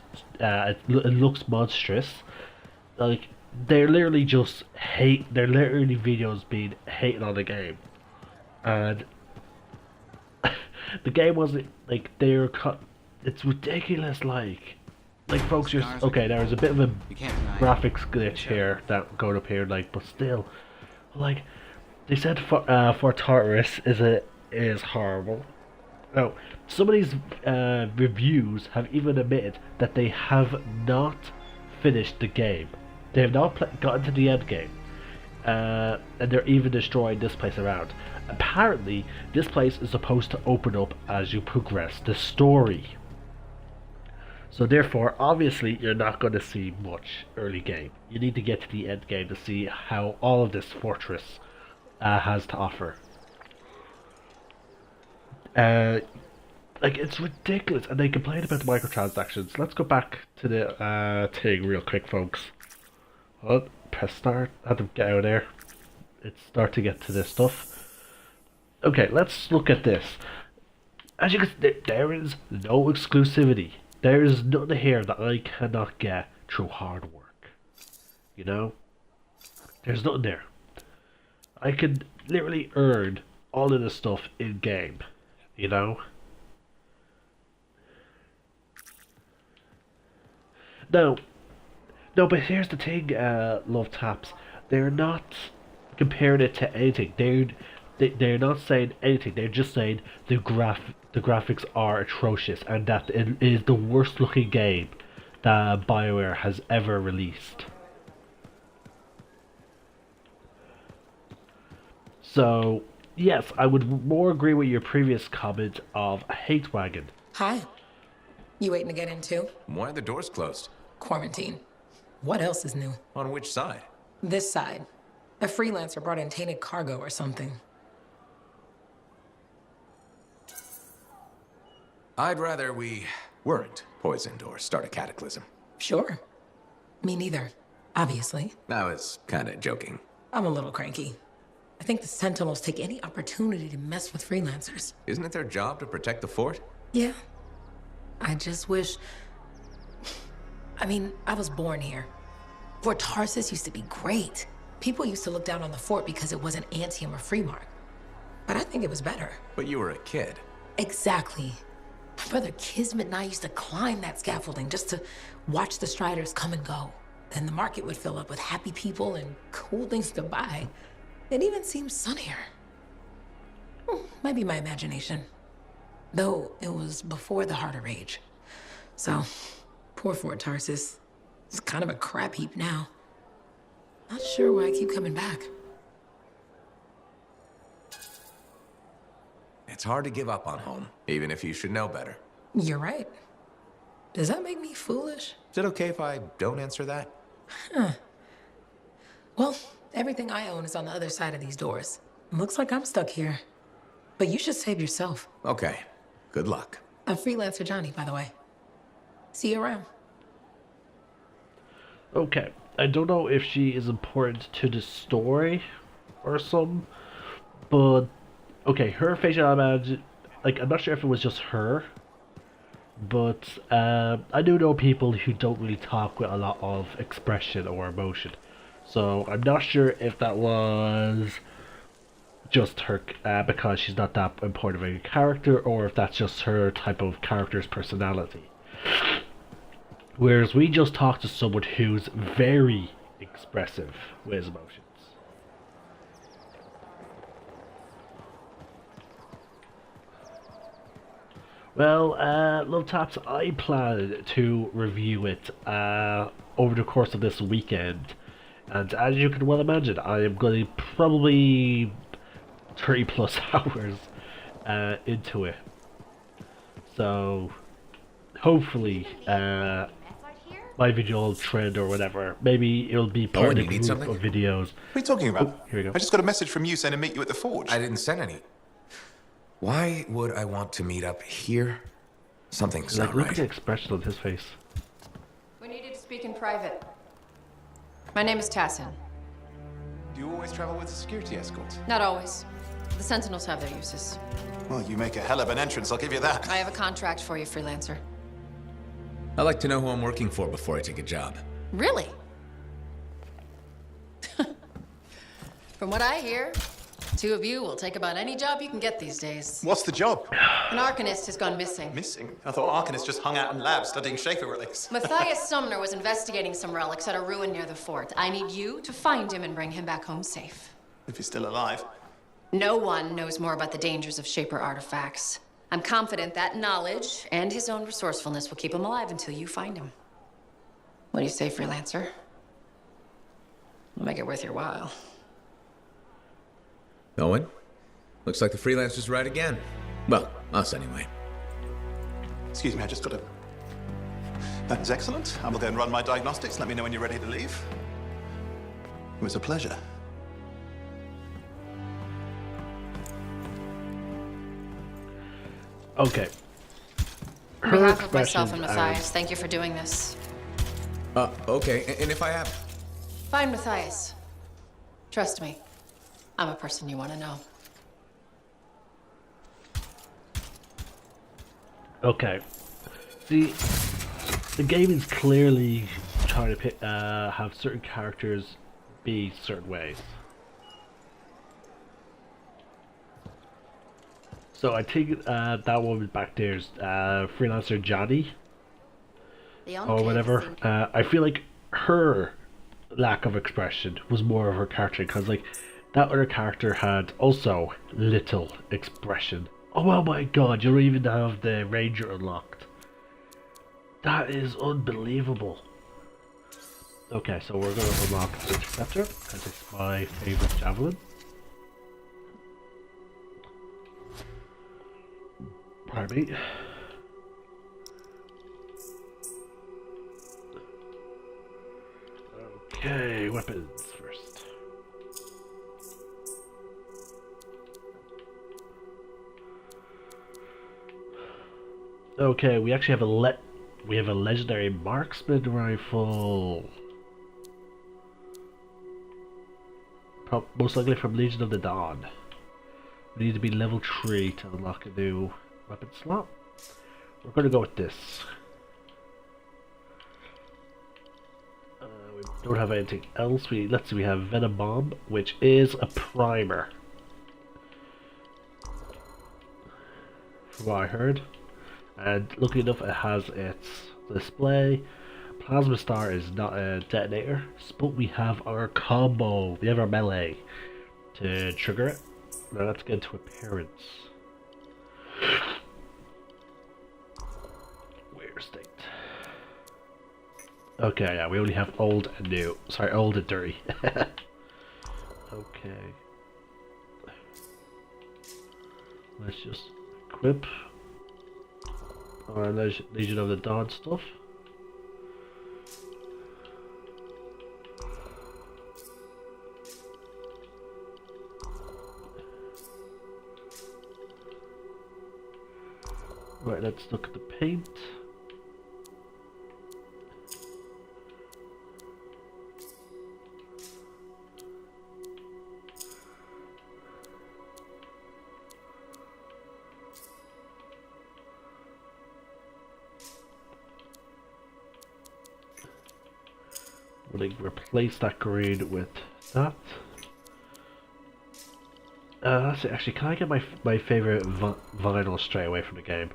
Speaker 1: monstrous. Like, they're literally just they're literally videos being hating on the game. And the game wasn't, like, it's ridiculous, like folks, okay, there was a bit of a graphics glitch here that going up here, like, but still, like, they said for Tartarus is horrible. Oh, some of these reviews have even admitted that they have not finished the game. They have not gotten to the end game, and they're even destroying this place around. Apparently, this place is supposed to open up as you progress the story. So therefore, obviously, you're not going to see much early game. You need to get to the end game to see how all of this fortress has to offer. Like, it's ridiculous, and they complain about the microtransactions. Let's go back to the thing real quick, folks. Oh, press start. I have to get out of there. It's start to get to this stuff. Okay, let's look at this. As you can see, there is no exclusivity. There is nothing here that I cannot get through hard work. You know? There's nothing there. I can literally earn all of this stuff in game. You know? No, but here's the thing, Love Taps. They're not comparing it to anything. They're not saying anything. They're just saying the graphics are atrocious and that it is the worst looking game that BioWare has ever released. So, yes, I would more agree with your previous comment of a hate wagon.
Speaker 2: Hi. You waiting to get in too?
Speaker 12: Why are the doors closed?
Speaker 2: Quarantine. What else is new?
Speaker 12: On which side?
Speaker 2: This side. A freelancer brought in tainted cargo or something.
Speaker 12: I'd rather we weren't poisoned or start a cataclysm.
Speaker 2: Sure. Me neither. Obviously.
Speaker 12: I was kinda joking.
Speaker 2: I'm a little cranky. I think the Sentinels take any opportunity to mess with freelancers.
Speaker 12: Isn't it their job to protect the fort?
Speaker 2: Yeah. I just wish... I mean, I was born here. Fort Tarsus used to be great. People used to look down on the fort because it wasn't Anthem or Freemark. But I think it was better.
Speaker 12: But you were a kid.
Speaker 2: Exactly. My brother Kismet and I used to climb that scaffolding just to watch the Striders come and go. Then the market would fill up with happy people and cool things to buy. It even seemed sunnier. Might be my imagination. Though it was before the Harder Age. So, poor Fort Tarsus. It's kind of a crap heap now. Not sure why I keep coming back.
Speaker 12: It's hard to give up on home, even if you should know better.
Speaker 2: You're right. Does that make me foolish?
Speaker 12: Is it okay if I don't answer that?
Speaker 2: Huh. Well, everything I own is on the other side of these doors. Looks like I'm stuck here. But you should save yourself.
Speaker 12: Okay. Good luck.
Speaker 2: I'm Freelancer Johnny, by the way. See you around.
Speaker 1: Okay. I don't know if she is important to the story or something, but okay, her facial image, like, I'm not sure if it was just her, but I do know people who don't really talk with a lot of expression or emotion, so I'm not sure if that was just her because she's not that important of a character, or if that's just her type of character's personality. Whereas we just talked to someone who's very expressive with his emotions. Well, Love Taps, I plan to review it over the course of this weekend. And as you can well imagine, I am going to probably 30 plus hours into it. So, hopefully, my video will trend or whatever. Maybe it'll be part of a group of videos.
Speaker 16: What are you talking about?
Speaker 1: Oh, here we go.
Speaker 16: I just got a message from you saying to meet you at the forge.
Speaker 12: I didn't send any. Why would I want to meet up here? Something's
Speaker 1: Like,
Speaker 12: not
Speaker 1: look
Speaker 12: right.
Speaker 1: at the expression on his face.
Speaker 18: We needed to speak in private. My name is Tassin.
Speaker 16: Do you always travel with a security escort?
Speaker 18: Not always. The Sentinels have their uses.
Speaker 16: Well, you make a hell of an entrance, I'll give you that.
Speaker 18: I have a contract for you, freelancer.
Speaker 12: I like to know who I'm working for before I take a job.
Speaker 18: Really? From what I hear, two of you will take about any job you can get these days.
Speaker 16: What's the job?
Speaker 18: An Arcanist has gone missing.
Speaker 16: Missing? I thought Arcanists just hung out in labs studying Schaefer relics.
Speaker 18: Matthias Sumner was investigating some relics at a ruin near the fort. I need you to find him and bring him back home safe.
Speaker 16: If he's still alive.
Speaker 18: No one knows more about the dangers of Shaper artifacts. I'm confident that knowledge and his own resourcefulness will keep him alive until you find him. What do you say, freelancer? We'll make it worth your while.
Speaker 12: Owen? Looks like the freelancer's right again. Well, us anyway.
Speaker 16: Excuse me, I just got to That is excellent. I will go and run my diagnostics. Let me know when you're ready to leave. It was a pleasure.
Speaker 1: Okay.
Speaker 18: On behalf of myself and Matthias, thank you for doing this.
Speaker 12: Okay, and if I have...
Speaker 18: Find Matthias. Trust me, I'm a person you want to know.
Speaker 1: Okay. See, the game is clearly trying to pick, have certain characters be certain ways. So I think that woman back there is freelancer Johnny or whatever. I feel like her lack of expression was more of her character, because like that other character had also little expression. Oh my god, you don't even have the ranger unlocked. That is unbelievable. Okay, so we're going to unlock the interceptor because it's my favorite javelin. Pardon me. Okay, weapons first. Okay, we actually have a legendary marksman rifle. Most likely from Legion of the Dawn. We need to be level 3 to unlock a new weapon slot. We're going to go with this. We don't have anything else. Let's see, we have Venom Bomb, which is a primer. From what I heard. And luckily enough, it has its display. Plasma Star is not a detonator, but we have our combo. We have our melee to trigger it. Now let's get into appearance. Weird state. Okay, yeah, we only have old and new. Sorry, old and dirty. Okay. Let's just equip our Legion of the Dawn stuff. Right, let's look at the paint. I'm going to replace that green with that. That's it. Actually, can I get my favorite vinyl straight away from the game?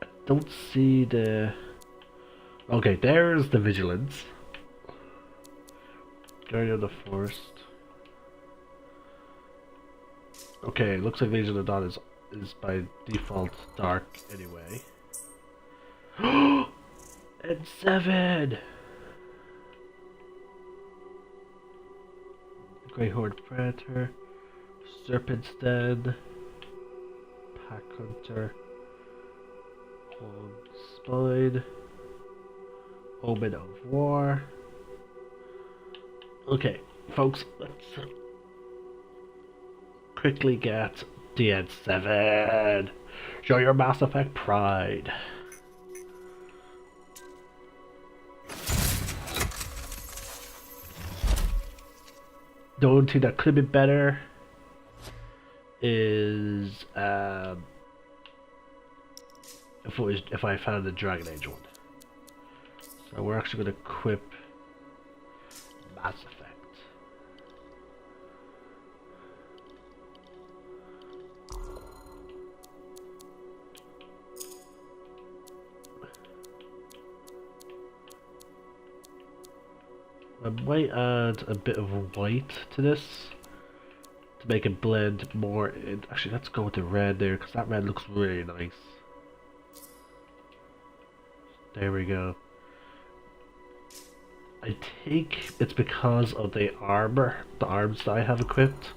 Speaker 1: I don't see the... Okay, there's the Vigilance. Guardian of the Forest. Okay, looks like Legion of the Dawn is by default dark anyway. And 7! Grey Horde Predator, Serpent's Den, Pack Hunter, Long Spine, Omen of War. Okay, folks, let's quickly get DN7. Show your Mass Effect pride. The only thing that could be better is if I found the Dragon Age one. So we're actually going to equip Mass Effect. I might add a bit of white to this to make it blend more in. Actually, let's go with the red there, because that red looks really nice. There we go. I think it's because of the armor, the arms that I have equipped,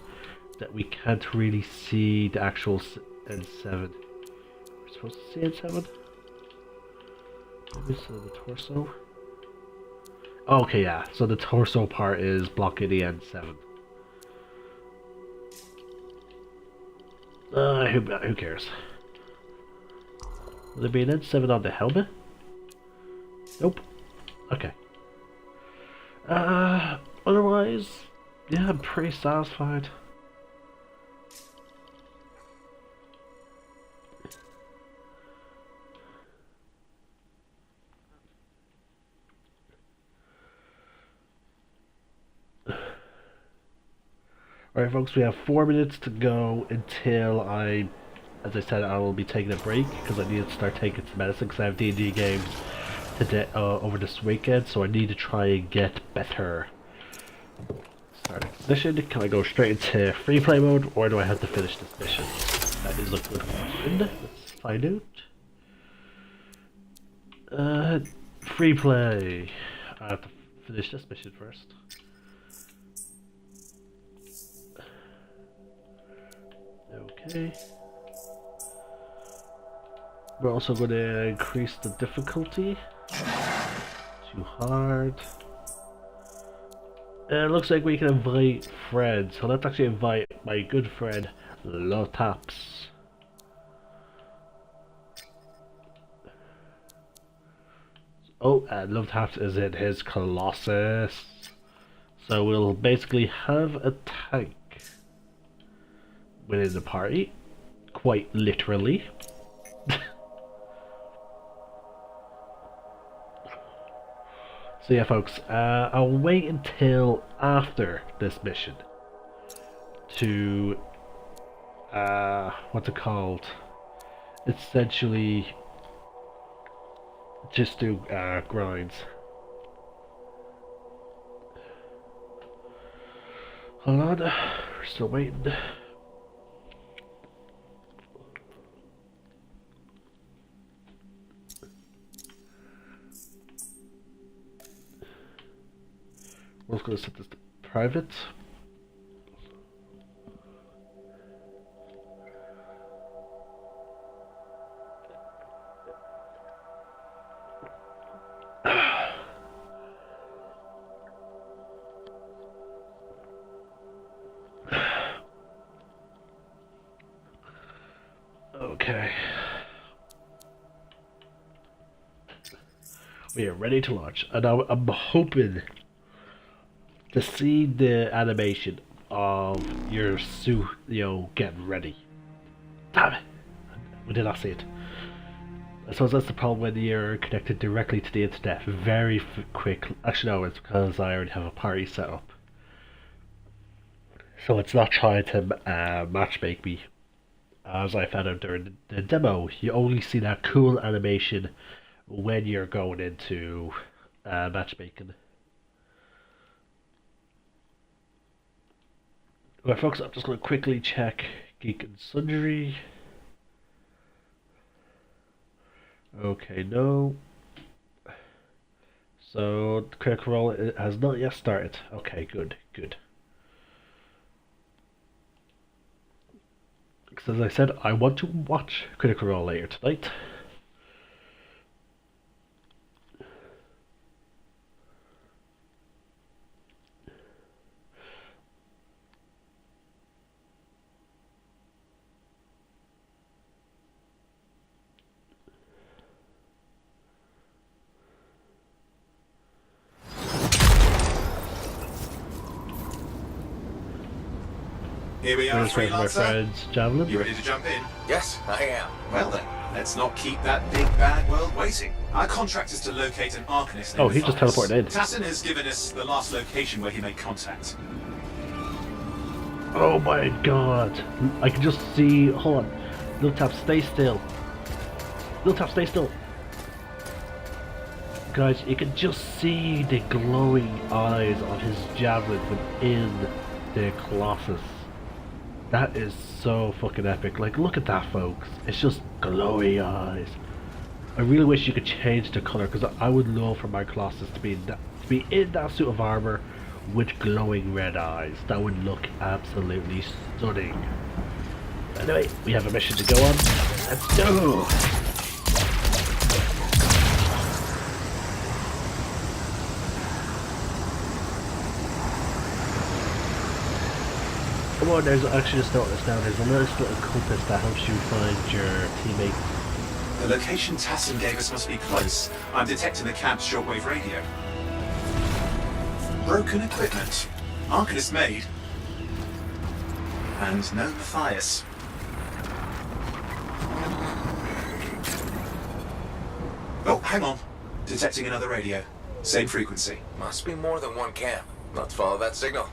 Speaker 1: that we can't really see the actual N7. We're supposed to see N7? Maybe so the torso? Okay, yeah, so the torso part is blocking the N7. Who cares? Will there be an N7 on the helmet? Nope. Okay. Otherwise, yeah, I'm pretty satisfied. Alright folks, we have 4 minutes to go until as I said, I will be taking a break because I need to start taking some medicine because I have D&D games today, over this weekend, so I need to try and get better. Start mission, can I go straight into free play mode or do I have to finish this mission? That is a good question, let's find out. Free play. I have to finish this mission first. Okay. We're also going to increase the difficulty. Too hard. And it looks like we can invite friends. So let's actually invite my good friend Love Taps. Oh, and Love Taps is in his Colossus. So we'll basically have a tank within the party, quite literally. So yeah folks, I'll wait until after this mission to, what's it called, essentially just do grinds. Hold on, we're still waiting. We're going to set this to private. Okay. We are ready to launch, and I'm hoping to see the animation of your suit, getting ready. Damn it! We did not see it. I suppose that's the problem when you're connected directly to the internet. Very quick. Actually, no, it's because I already have a party set up. So it's not trying to matchmake me. As I found out during the demo, you only see that cool animation when you're going into matchmaking. Alright folks, I'm just going to quickly check Geek and Sundry. Okay, no. So, the critical role has not yet started. Okay, good, good. Because as I said, I want to watch Critical Role later tonight.
Speaker 16: Here we are,
Speaker 1: my friends, Javelin.
Speaker 16: You ready to jump in?
Speaker 5: Yes, I am.
Speaker 16: Well then, let's not keep that big bad world waiting. Our contract is to locate an Arcanist named
Speaker 1: Oh, he just
Speaker 16: Matthias.
Speaker 1: teleported in.
Speaker 16: Tassin has given us the last location where he made contact.
Speaker 1: Oh my god. I can just see... Hold on. Little Tap, stay still. Little Tap, stay still. Guys, you can just see the glowing eyes of his javelin within the Colossus. That is so fucking epic. Like, look at that, folks. It's just glowing eyes. I really wish you could change the color, because I would love for my Colossus to be in that suit of armor with glowing red eyes. That would look absolutely stunning. Anyway, we have a mission to go on. Let's go! Come on, there's actually just noticed now, there's a nice little compass that helps you find your teammates.
Speaker 11: The location Tassin gave us must be close. I'm detecting the camp's shortwave radio. Broken equipment. Arcanist made. And no Matthias. Oh, hang on. Detecting another radio. Same frequency.
Speaker 5: Must be more than one camp. Let's follow that signal.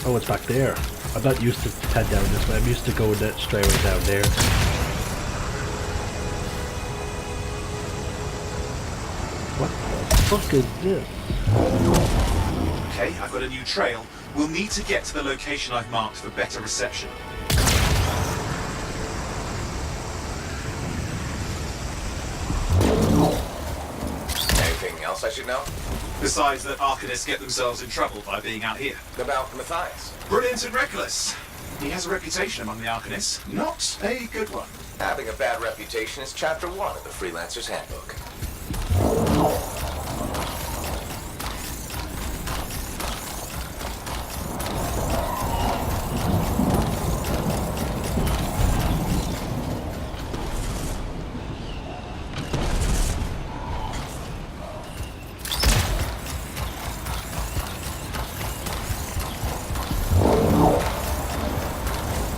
Speaker 1: Oh, it's back there. I'm not used to head down this way. I'm used to going straight way down there. What the fuck is this?
Speaker 11: Okay, I've got a new trail. We'll need to get to the location I've marked for better reception.
Speaker 5: Anything else I should know?
Speaker 11: Besides that Arcanists get themselves in trouble by being out here.
Speaker 5: About Matthias.
Speaker 11: Brilliant and reckless. He has a reputation among the Arcanists. Not a good one.
Speaker 5: Having a bad reputation is chapter 1 of the Freelancer's Handbook.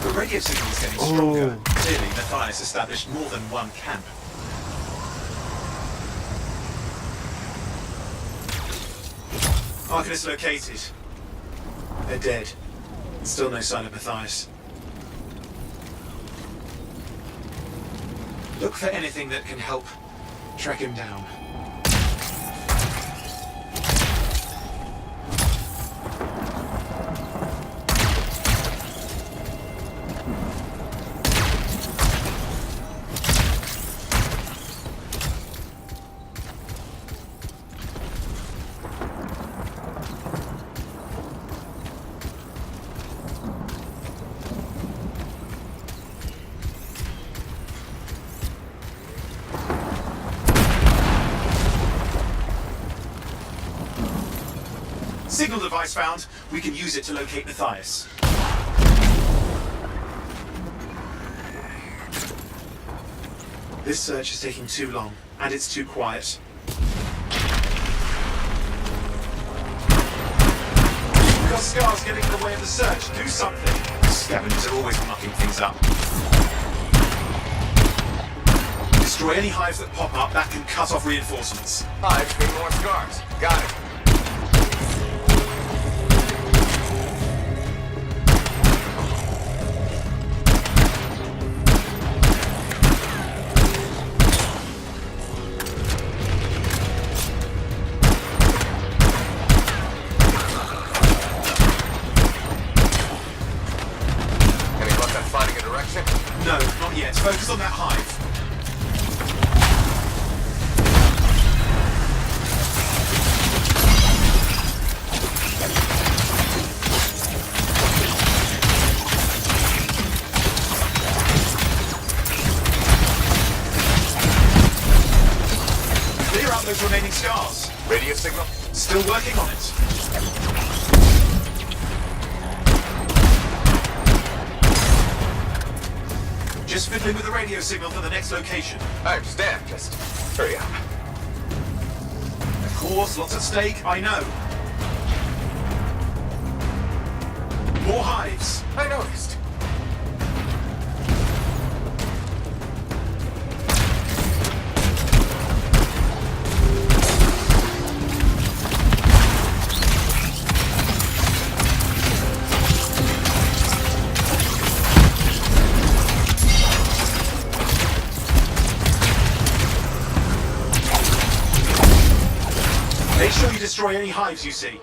Speaker 11: The radio signal is getting stronger. Clearly, Matthias established more than one camp. Arcanist located. They're dead. Still no sign of Matthias. Look for anything that can help track him down. Signal device found. We can use it to locate Matthias. This search is taking too long, and it's too quiet. We've got scars getting in the way of the search. Do something. Scavengers are always mucking things up. Destroy any hives that pop up. That can cut off reinforcements.
Speaker 5: Hives mean more scars. Got it.
Speaker 11: No, not yet. Focus on that hive. Clear out those remaining scars.
Speaker 5: Radio signal?
Speaker 11: Still working on it. Just fiddling with the radio signal for the next location.
Speaker 5: I understand. Just hurry up.
Speaker 11: Of course, lots at stake, I know. More hives.
Speaker 5: I noticed.
Speaker 11: Make sure you destroy any hives you see.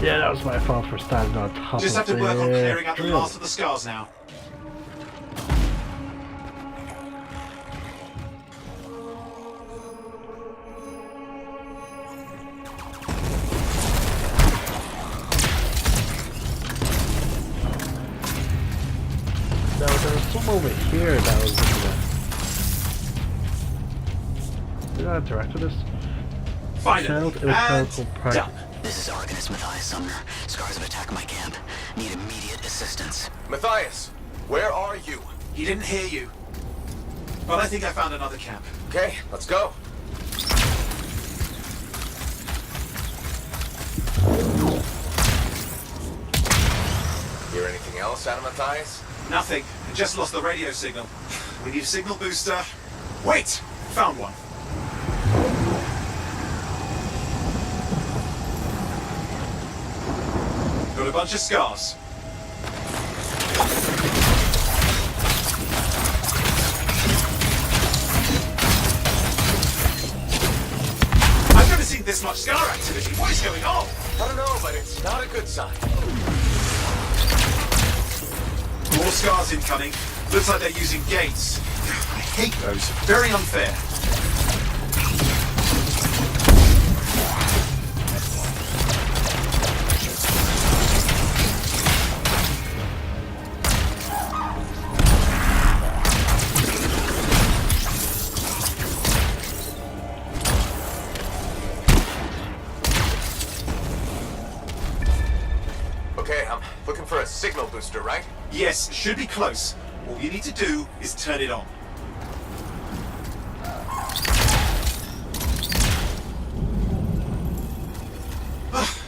Speaker 1: Yeah, that was my fault for standing on top
Speaker 11: Just
Speaker 1: of
Speaker 11: have to work on
Speaker 1: it.
Speaker 11: clearing out the last of the scars now.
Speaker 1: not interact with this?
Speaker 11: Finally,
Speaker 1: Failed
Speaker 11: and
Speaker 1: electrical practice.
Speaker 11: done.
Speaker 19: This is Arcanist Matthias Sumner. Scars have attacked my camp. Need immediate assistance.
Speaker 7: Matthias, where are you?
Speaker 11: He didn't hear you. But I think I found another camp.
Speaker 7: Okay, let's go. Hear anything else out of Matthias?
Speaker 11: Nothing. I just lost the radio signal. We need a signal booster. Wait! Found one. Got a bunch of scars. I've never seen this much scar activity. What is going on?
Speaker 7: I don't know, but it's not a good sign.
Speaker 11: More scars incoming. Looks like they're using gates. I hate those. Very unfair.
Speaker 7: Okay, I'm looking for a signal booster, right?
Speaker 11: Yes, should be close. All you need to do is turn it on.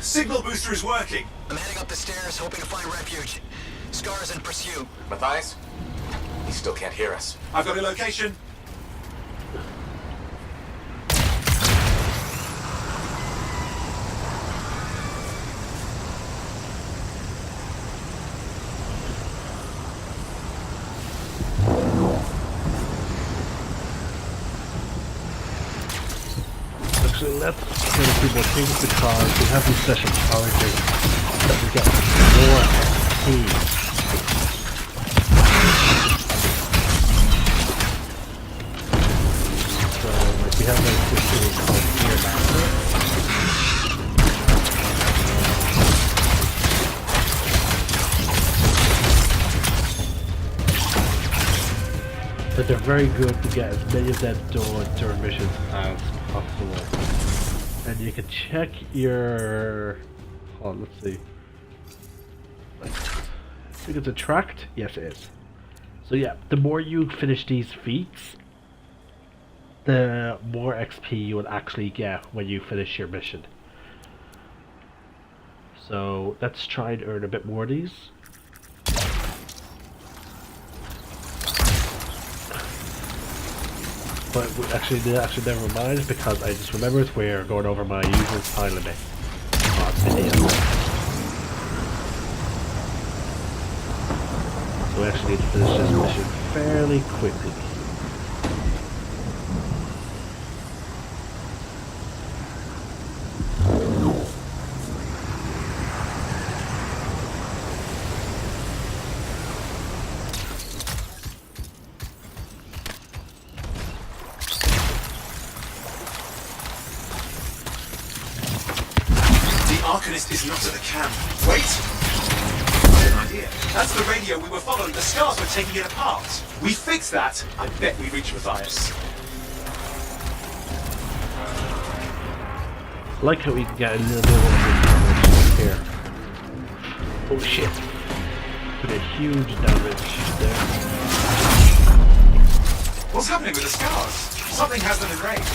Speaker 11: Signal booster is working.
Speaker 19: I'm heading up the stairs, hoping to find refuge. Scars in pursuit.
Speaker 7: Matthias? He still can't hear us.
Speaker 11: I've got a location.
Speaker 1: Actually, let's get a few more things because we have these special charges that we get more XP. So, like, we have like this thing called Fear Master. But they're very good to get as many of them done during missions as possible. And you can check your... Oh, let's see. I think it's a tract? Yes, it is. So yeah, the more you finish these feats, the more XP you will actually get when you finish your mission. So let's try and earn a bit more of these. But actually never mind, because I just remembered we're going over my usual time limit on video. So we actually need to finish this mission fairly quickly.
Speaker 11: Arcanist is not at the camp. Wait! I have an idea. That's the radio we were following. The scars were taking it apart. We fixed that. I bet we reach Matthias.
Speaker 1: I like how we can get a little bit of here. Oh shit. Put a huge damage there.
Speaker 11: What's happening with the scars? Something has them enraged.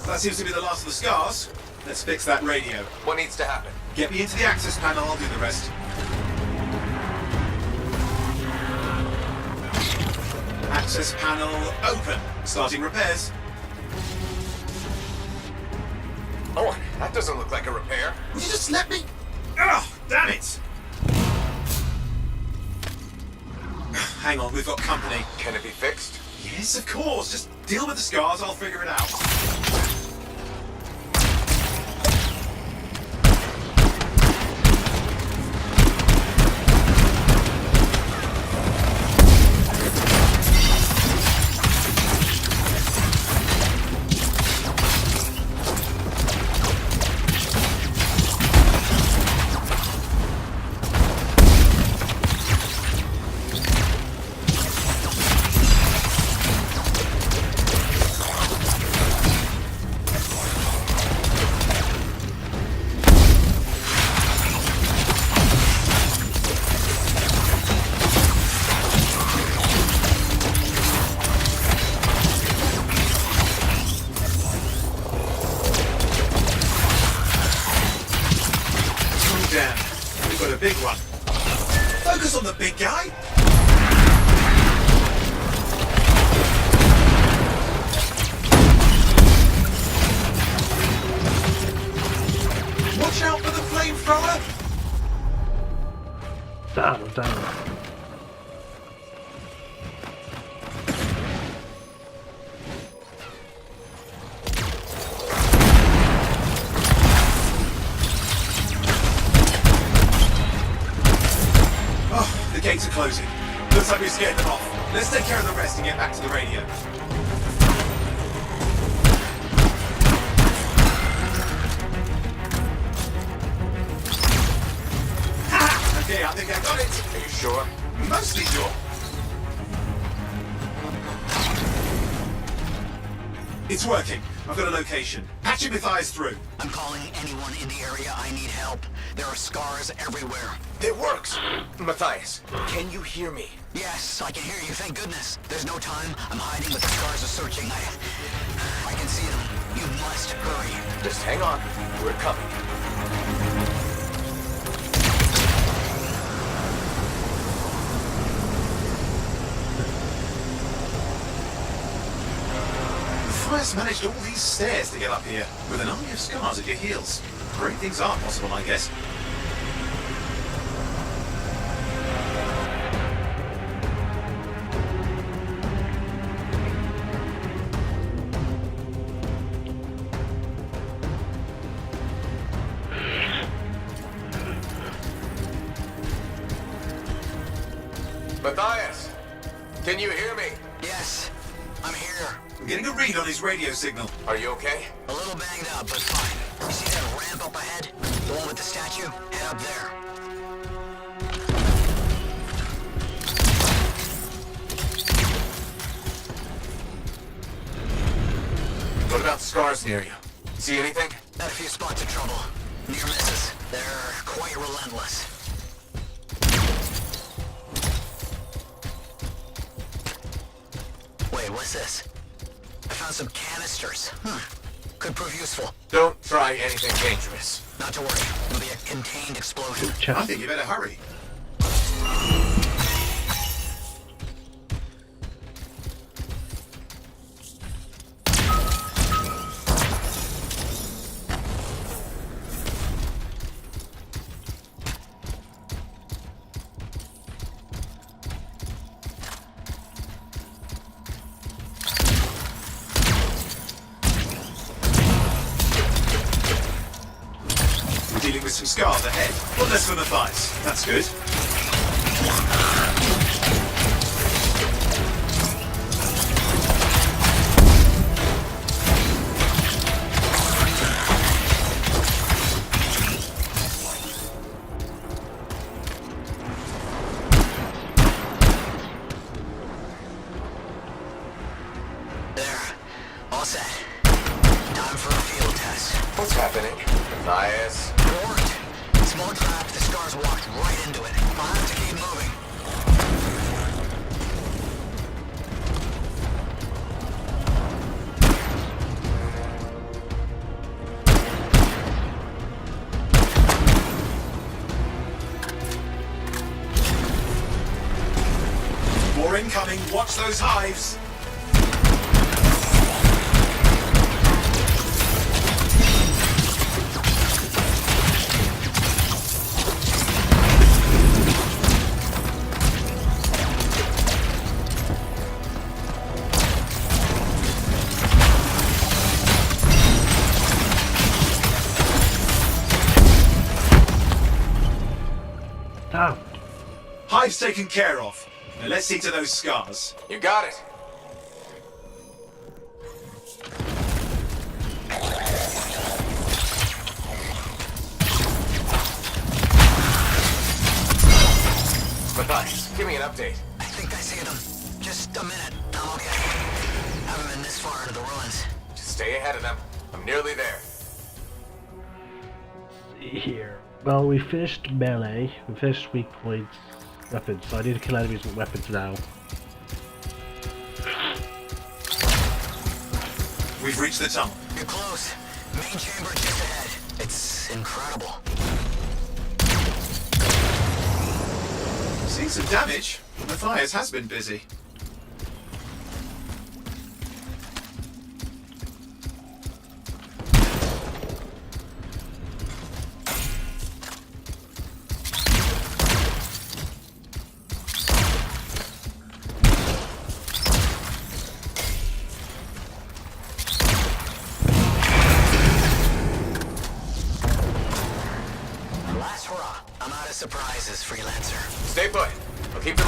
Speaker 11: That seems to be the last of the scars. Let's fix that radio.
Speaker 7: What needs to happen?
Speaker 11: Get me into the access panel, I'll do the rest. Access panel open. Starting repairs.
Speaker 7: Oh, that doesn't look like a repair.
Speaker 11: Would you just let me? Ugh, damn it! Hang on, we've got company.
Speaker 7: Can it be fixed?
Speaker 11: Yes, of course. Just deal with the scars, I'll figure it out. Rings are closing. Looks like we scared them off. Let's take care of the rest and get back to the radio. Ha! Okay, I think I got it.
Speaker 7: Are you sure?
Speaker 11: Mostly sure. It's working. I've got a location. Patching Matthias through.
Speaker 19: I'm calling anyone in the area. I need help. There are scars everywhere.
Speaker 7: It works. Matthias, can you hear me?
Speaker 19: Yes, I can hear you, thank goodness. There's no time. I'm hiding, but the scars are searching. I can see them. You must hurry.
Speaker 7: Just hang on. We're coming.
Speaker 11: Matthias managed all these stairs to get up here, with an army of scars at your heels. Great things are possible, I guess.
Speaker 7: Matthias, can you hear me?
Speaker 19: Yes, I'm here.
Speaker 11: I'm getting a read on his radio signal.
Speaker 7: Are you okay?
Speaker 19: A little banged up, but fine. You see that ramp up ahead? The one with the statue? Head up there.
Speaker 7: What about scars near you? See anything?
Speaker 19: Had a few spots of trouble. Near misses. They're quite relentless. Wait, what's this? I found some canisters. Could prove useful.
Speaker 7: Don't try anything dangerous.
Speaker 19: Not to worry. It'll be a contained explosion.
Speaker 11: I think you better hurry. Dealing with some scars ahead. One less for Matthias. That's good.
Speaker 19: There. All set. Time for a field test.
Speaker 7: What's happening? Matthias?
Speaker 19: Warped. Small trap, the scars walked right into it. I'll have to keep moving.
Speaker 11: More incoming. Watch those hives.
Speaker 1: Damn.
Speaker 11: Hive's taken care of. Now let's see to those scars.
Speaker 7: You got it. Matthias, give me an update.
Speaker 19: I think I see them. Just a minute. I'm okay. Haven't been this far into the ruins.
Speaker 7: Just stay ahead of them. I'm nearly there.
Speaker 1: See here. Well, we finished melee, we finished weak points, weapons, so I need to kill enemies with weapons now.
Speaker 11: We've reached the tunnel.
Speaker 19: You're close. Main chamber just ahead. It's incredible.
Speaker 11: Seeing some damage. Matthias has been busy.
Speaker 19: Last hurrah. I'm out of surprises, freelancer.
Speaker 7: Stay put. I'll keep the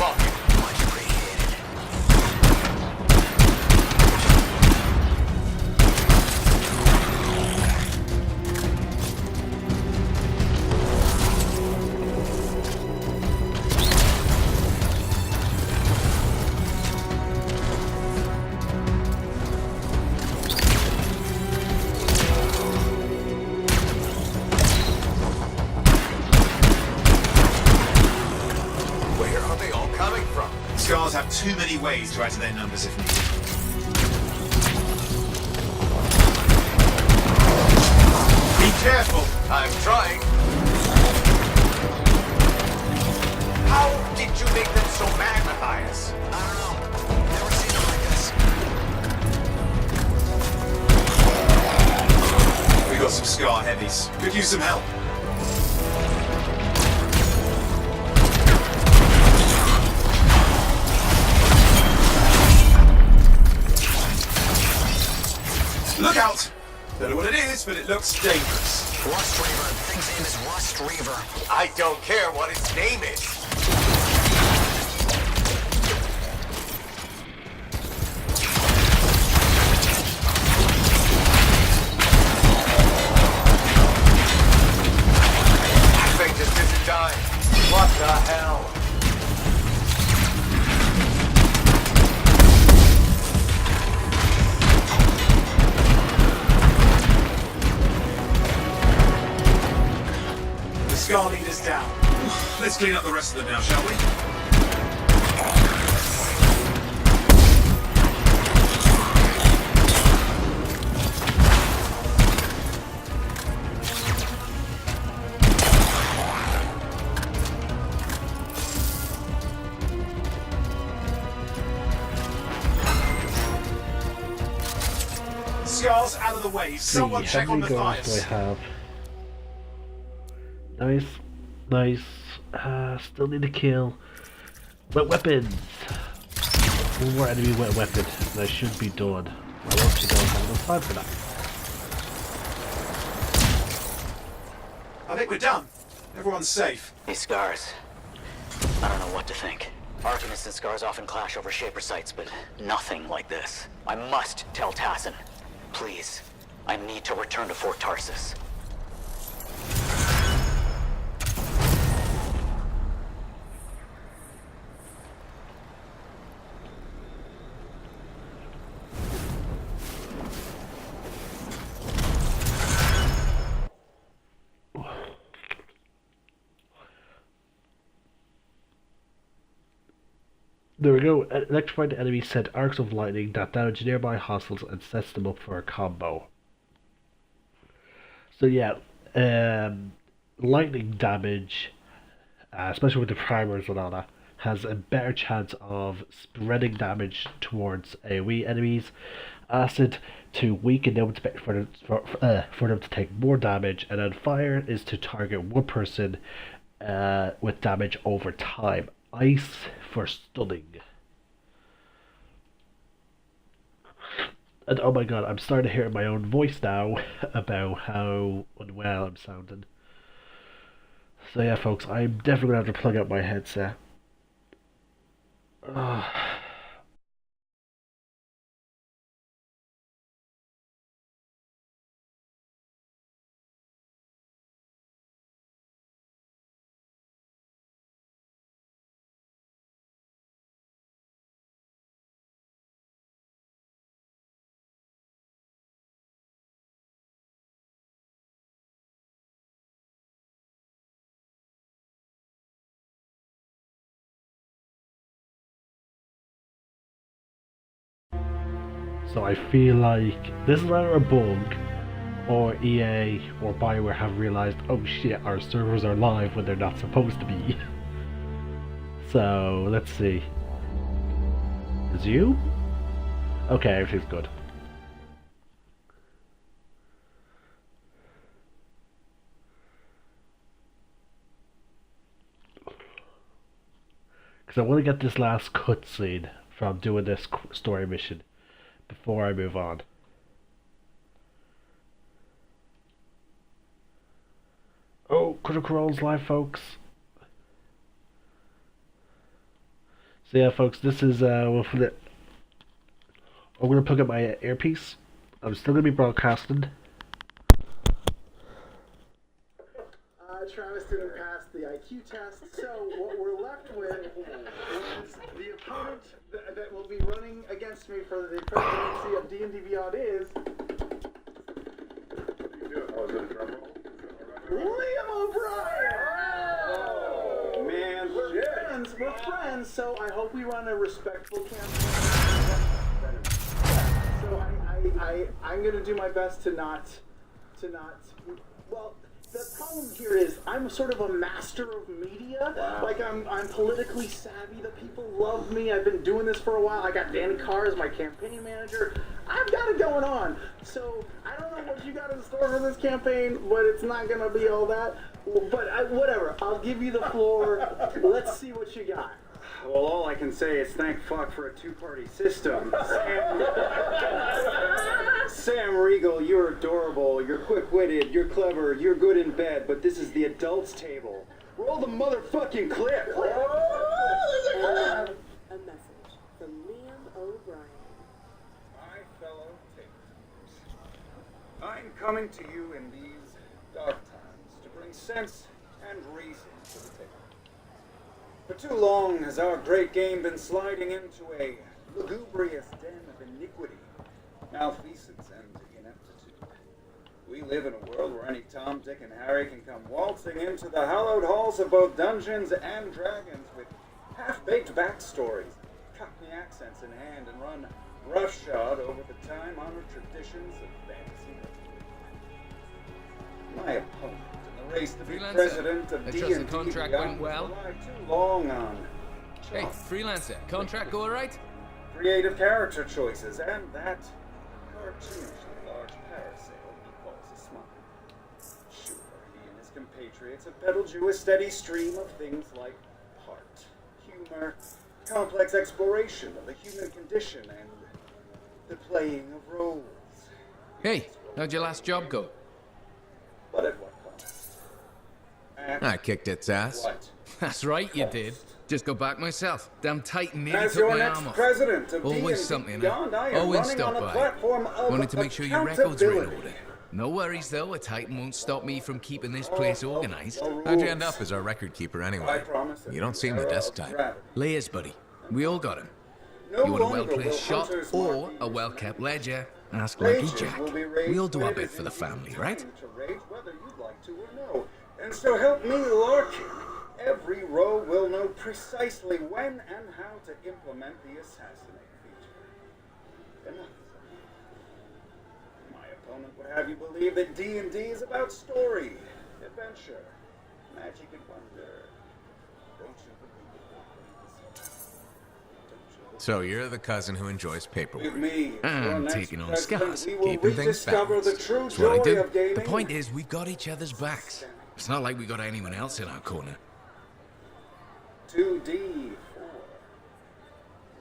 Speaker 11: Scars have too many ways to add to their numbers if needed. Be careful!
Speaker 7: I'm trying. How did you make them so mad, Matthias?
Speaker 19: I don't know. Never seen them like this.
Speaker 11: We got some Scar heavies. Could use some help. Look out! Don't know what it is, but it looks dangerous.
Speaker 19: Rust Reaver. Thing's name is Rust Reaver.
Speaker 7: I don't care what its name is. That thing just isn't dying. What the hell?
Speaker 11: The Scar leader's down. Let's clean up the rest of them now, shall we? Scars out of the way. Someone check on the
Speaker 1: guns do I
Speaker 11: fires.
Speaker 1: have? Nice, nice. Still need to kill. Wet weapons. One more enemy wet weapon, and I should be done. I actually don't have enough time for that.
Speaker 11: I think we're done. Everyone's safe.
Speaker 19: These Scars. I don't know what to think. Arcanist and Scars often clash over Shaper sites, but nothing like this. I must tell Tassin. Please. I need to return to Fort Tarsus.
Speaker 1: There we go. Electrified enemies send arcs of lightning that damage nearby hostiles and sets them up for a combo. So yeah, lightning damage, especially with the primers and all that, has a better chance of spreading damage towards AoE enemies. Acid to weaken them for them to take more damage, and then fire is to target one person with damage over time. Ice for stunning. And oh my god, I'm starting to hear my own voice now about how unwell I'm sounding. So yeah folks, I'm definitely going to have to plug out my headset. So I feel like this is either a bug, or EA or BioWare have realized, oh shit, our servers are live when they're not supposed to be. So let's see. Is you? Okay, everything's good. Because I want to get this last cutscene from doing this story mission before I move on. Oh, Critical Role's live, folks. So yeah, folks, this is I'm gonna plug up my earpiece. I'm still gonna be broadcasting.
Speaker 20: Travis didn't pass the IQ test, so what we're left with is the opponent that will be running against me for the presidency of D&D Beyond is Liam O'Brien!
Speaker 21: Oh, man, shit!
Speaker 20: friends. We're friends, so I hope we run a respectful campaign. So I'm gonna do my best to not. Well, the problem here is I'm sort of a master of media. Wow. Like I'm politically savvy. The people love me. I've been doing this for a while. I got Danny Carr as my campaign manager. I've got it going on. So I don't know what you got in store for this campaign, but it's not gonna be all that. But whatever. I'll give you the floor. Let's see what you got. Well, all I can say is thank fuck for a two-party system. Sam Riegel, you're adorable, you're quick-witted, you're clever, you're good in bed, but this is the adults table. Roll the motherfucking clip!
Speaker 21: A message from Liam O'Brien.
Speaker 22: My fellow takers, I'm coming to you in these dark times to bring sense and reason to the table. For too long has our great game been sliding into a lugubrious den of iniquity, malfeasance, and ineptitude. We live in a world where any Tom, Dick, and Harry can come waltzing into the hallowed halls of both Dungeons and Dragons with half-baked backstories, Cockney accents in hand, and run roughshod over the time-honored traditions of fantasy. My opponent in the race to be president of D&D
Speaker 23: the contract went well.
Speaker 22: Too long on.
Speaker 23: Hey, Freelancer, contract go alright?
Speaker 22: Creative character choices, and that cartoonishly large parasail he calls a smile. Sure, he and his compatriots have peddled you a steady stream of things like heart, humor, complex exploration of the human condition, and the playing of roles.
Speaker 23: Hey, how'd your last job go?
Speaker 22: But at what cost?
Speaker 12: I kicked its ass.
Speaker 22: What?
Speaker 23: That's right, you did. Just go back myself. Damn Titan nearly
Speaker 22: As
Speaker 23: took
Speaker 22: your
Speaker 23: my
Speaker 22: next
Speaker 23: arm off.
Speaker 22: president of
Speaker 23: Always
Speaker 22: D&D
Speaker 23: something.
Speaker 22: Beyond, I am
Speaker 23: Always
Speaker 22: running
Speaker 23: stop
Speaker 22: on a
Speaker 23: by.
Speaker 22: platform of
Speaker 23: Wanted to make sure your records were in
Speaker 22: accountability.
Speaker 23: order. No worries though, a Titan won't stop me from keeping this place organized.
Speaker 12: How'd you end up as our record keeper anyway? You don't seem the desk type.
Speaker 23: Layers, buddy. We all got him.
Speaker 22: No
Speaker 23: You want a
Speaker 22: longer will
Speaker 23: well-placed shot
Speaker 22: hunters
Speaker 23: or
Speaker 22: mark
Speaker 23: a well-kept ledger? Ask Lucky
Speaker 22: Wages
Speaker 23: Jack.
Speaker 22: will be raised
Speaker 23: We all do our
Speaker 22: when
Speaker 23: bit
Speaker 22: it
Speaker 23: for the
Speaker 22: is
Speaker 23: family,
Speaker 22: time
Speaker 23: right?
Speaker 22: to raise whether you'd like to or no. And so help me, Larkin. Every row will know precisely when and how to implement the assassinate feature. Enough. My opponent would have you believe that D&D is about story, adventure, magic, and wonder. Don't you believe it?
Speaker 12: So you're the cousin who enjoys paperwork.
Speaker 22: With me,
Speaker 23: I'm taking on scars.
Speaker 22: we will
Speaker 12: Keeping things
Speaker 22: rediscover the
Speaker 12: balanced.
Speaker 22: true
Speaker 23: That's what I
Speaker 22: joy
Speaker 23: do.
Speaker 22: of gaming.
Speaker 23: The point is, we've got each other's backs. It's not like we got anyone else in our corner.
Speaker 22: 2D4.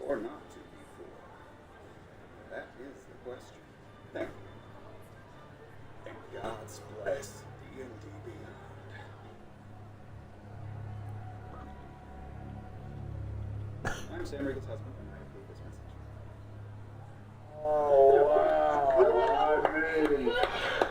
Speaker 22: Or not 2D4. That is the question. Thank you. And God's bless D&D Beyond. I'm Sam Regal's husband, and I approve this message. Oh, wow. I mean,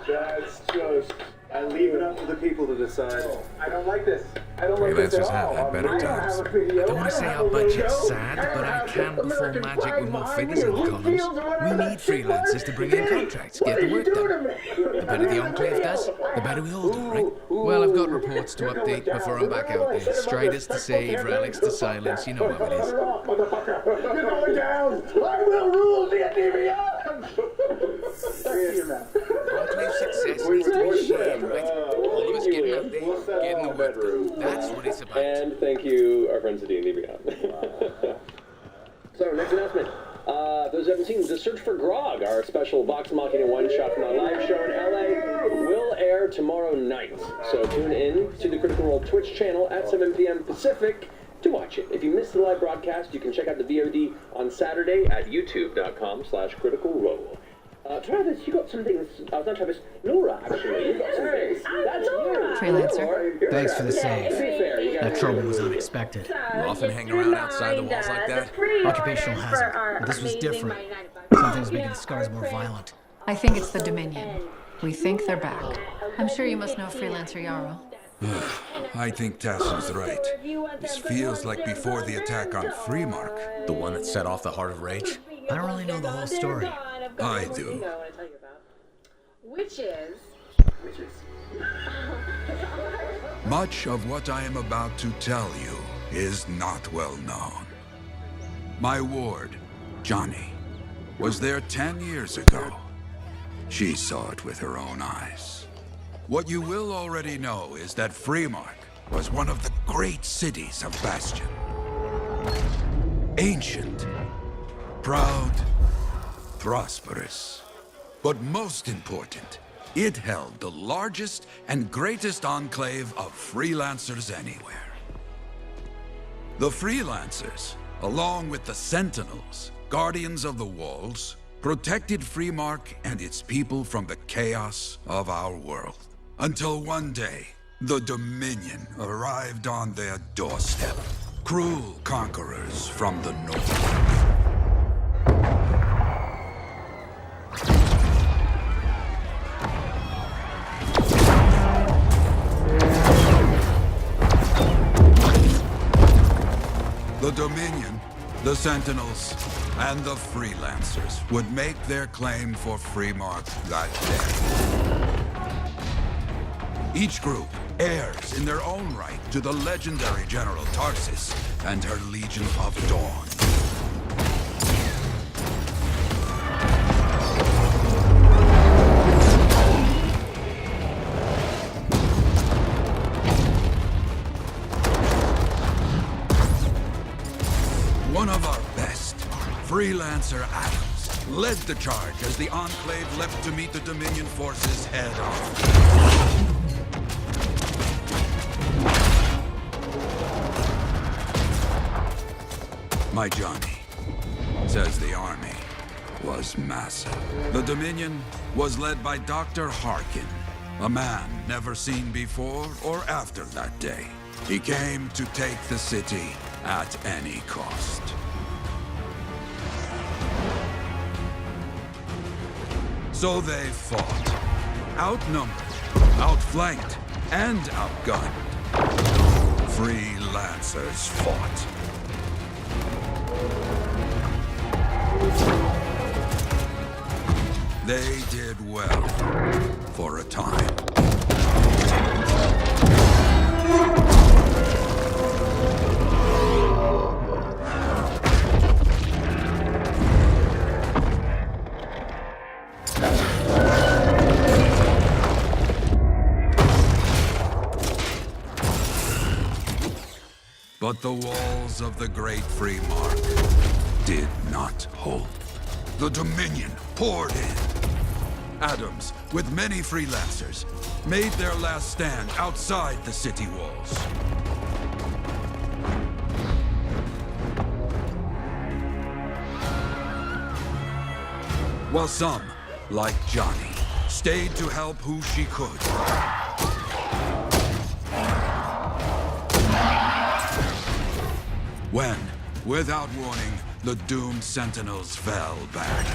Speaker 22: that's just... I leave it up to the people to decide. I don't like this. I don't like this at
Speaker 12: Freelancers have
Speaker 22: all.
Speaker 12: had better times.
Speaker 23: I don't want to say our budget's sad, but I can perform magic with more figures in the columns. We need freelancers to bring in contracts, get the work done. The better the Enclave does, the better we all do, right? Well, I've got reports to update before I'm back out there. Striders to save, relics to silence, you know how it is.
Speaker 20: You're going down! I will rule D&D Beyond!
Speaker 23: Enclave success needs to be shared, right? All of us getting out there, getting the work done. That's what it's about.
Speaker 24: And thank you, our friends at D&D Beyond. So, next announcement. For those who haven't seen, The Search for Grog, our special Vox Machina one-shot from our live show in LA, will air tomorrow night. So tune in to the Critical Role Twitch channel at 7 p.m. Pacific to watch it. If you missed the live broadcast, you can check out the VOD on Saturday at youtube.com/Critical Role. Travis, you got some things. Not Travis, Laura, actually. You got some things. That's you.
Speaker 25: Freelancer, thanks for the save.
Speaker 24: To be fair, you
Speaker 25: That trouble was unexpected.
Speaker 12: You often hang around outside the walls like that?
Speaker 25: Occupational hazard. But this was different. Something's making the scars more violent.
Speaker 26: I think it's the Dominion. We think they're back. I'm sure you must know Freelancer Yarrow.
Speaker 15: I think Tassin's right. This feels like before the attack on Freemark.
Speaker 12: The one that set off the Heart of Rage?
Speaker 25: I don't really know the whole story.
Speaker 15: I do.
Speaker 9: Witches.
Speaker 15: Much of what I am about to tell you is not well known. My ward, Johnny, was there 10 years ago. She saw it with her own eyes. What you will already know is that Freemark was one of the great cities of Bastion. Ancient, proud, prosperous. But most important, it held the largest and greatest enclave of freelancers anywhere. The freelancers, along with the Sentinels, guardians of the walls, protected Freemark and its people from the chaos of our world. Until one day, the Dominion arrived on their doorstep. Cruel conquerors from the north. The Dominion, the Sentinels, and the Freelancers would make their claim for Freemark that day. Each group heirs in their own right to the legendary General Tarsis and her Legion of Dawn. One of our best, Freelancer Adams, led the charge as the Enclave leapt to meet the Dominion forces head-on. My Johnny says the army was massive. The Dominion was led by Dr. Harkin, a man never seen before or after that day. He came to take the city at any cost. So they fought, outnumbered, outflanked, and outgunned. Freelancers fought. They did well for a time. But the walls of the Great Freemark did not hold. The Dominion poured in. Adams, with many freelancers, made their last stand outside the city walls. While some, like Johnny, stayed to help who she could. When, without warning, the doomed Sentinels fell back.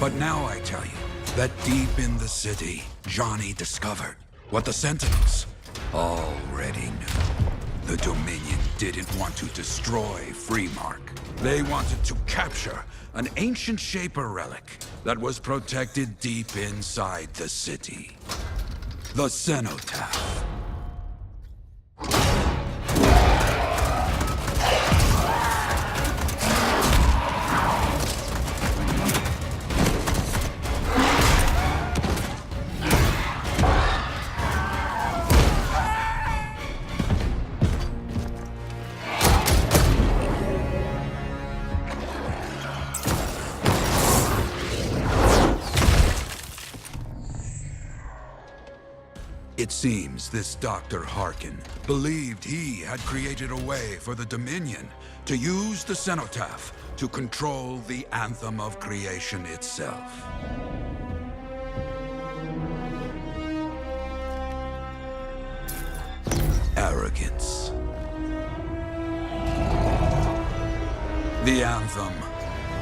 Speaker 15: But now I tell you that deep in the city, Johnny discovered what the Sentinels already knew. The Dominion didn't want to destroy Freemark. They wanted to capture an ancient Shaper relic that was protected deep inside the city. The Cenotaph. It seems this Dr. Harkin believed he had created a way for the Dominion to use the Cenotaph to control the Anthem of Creation itself. Arrogance. The Anthem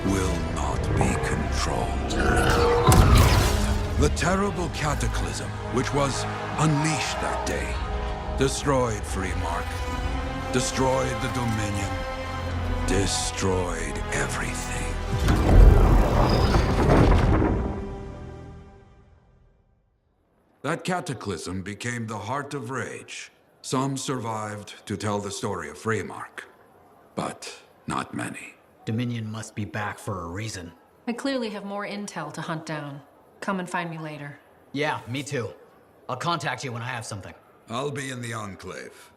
Speaker 15: will not be controlled. The terrible cataclysm, which was unleashed that day, destroyed Freemark, destroyed the Dominion, destroyed everything. That cataclysm became the heart of Rage. Some survived to tell the story of Freemark, but not many.
Speaker 25: Dominion must be back for a reason.
Speaker 18: I clearly have more intel to hunt down. Come and find me later.
Speaker 25: Yeah, me too. I'll contact you when I have something.
Speaker 15: I'll be in the Enclave.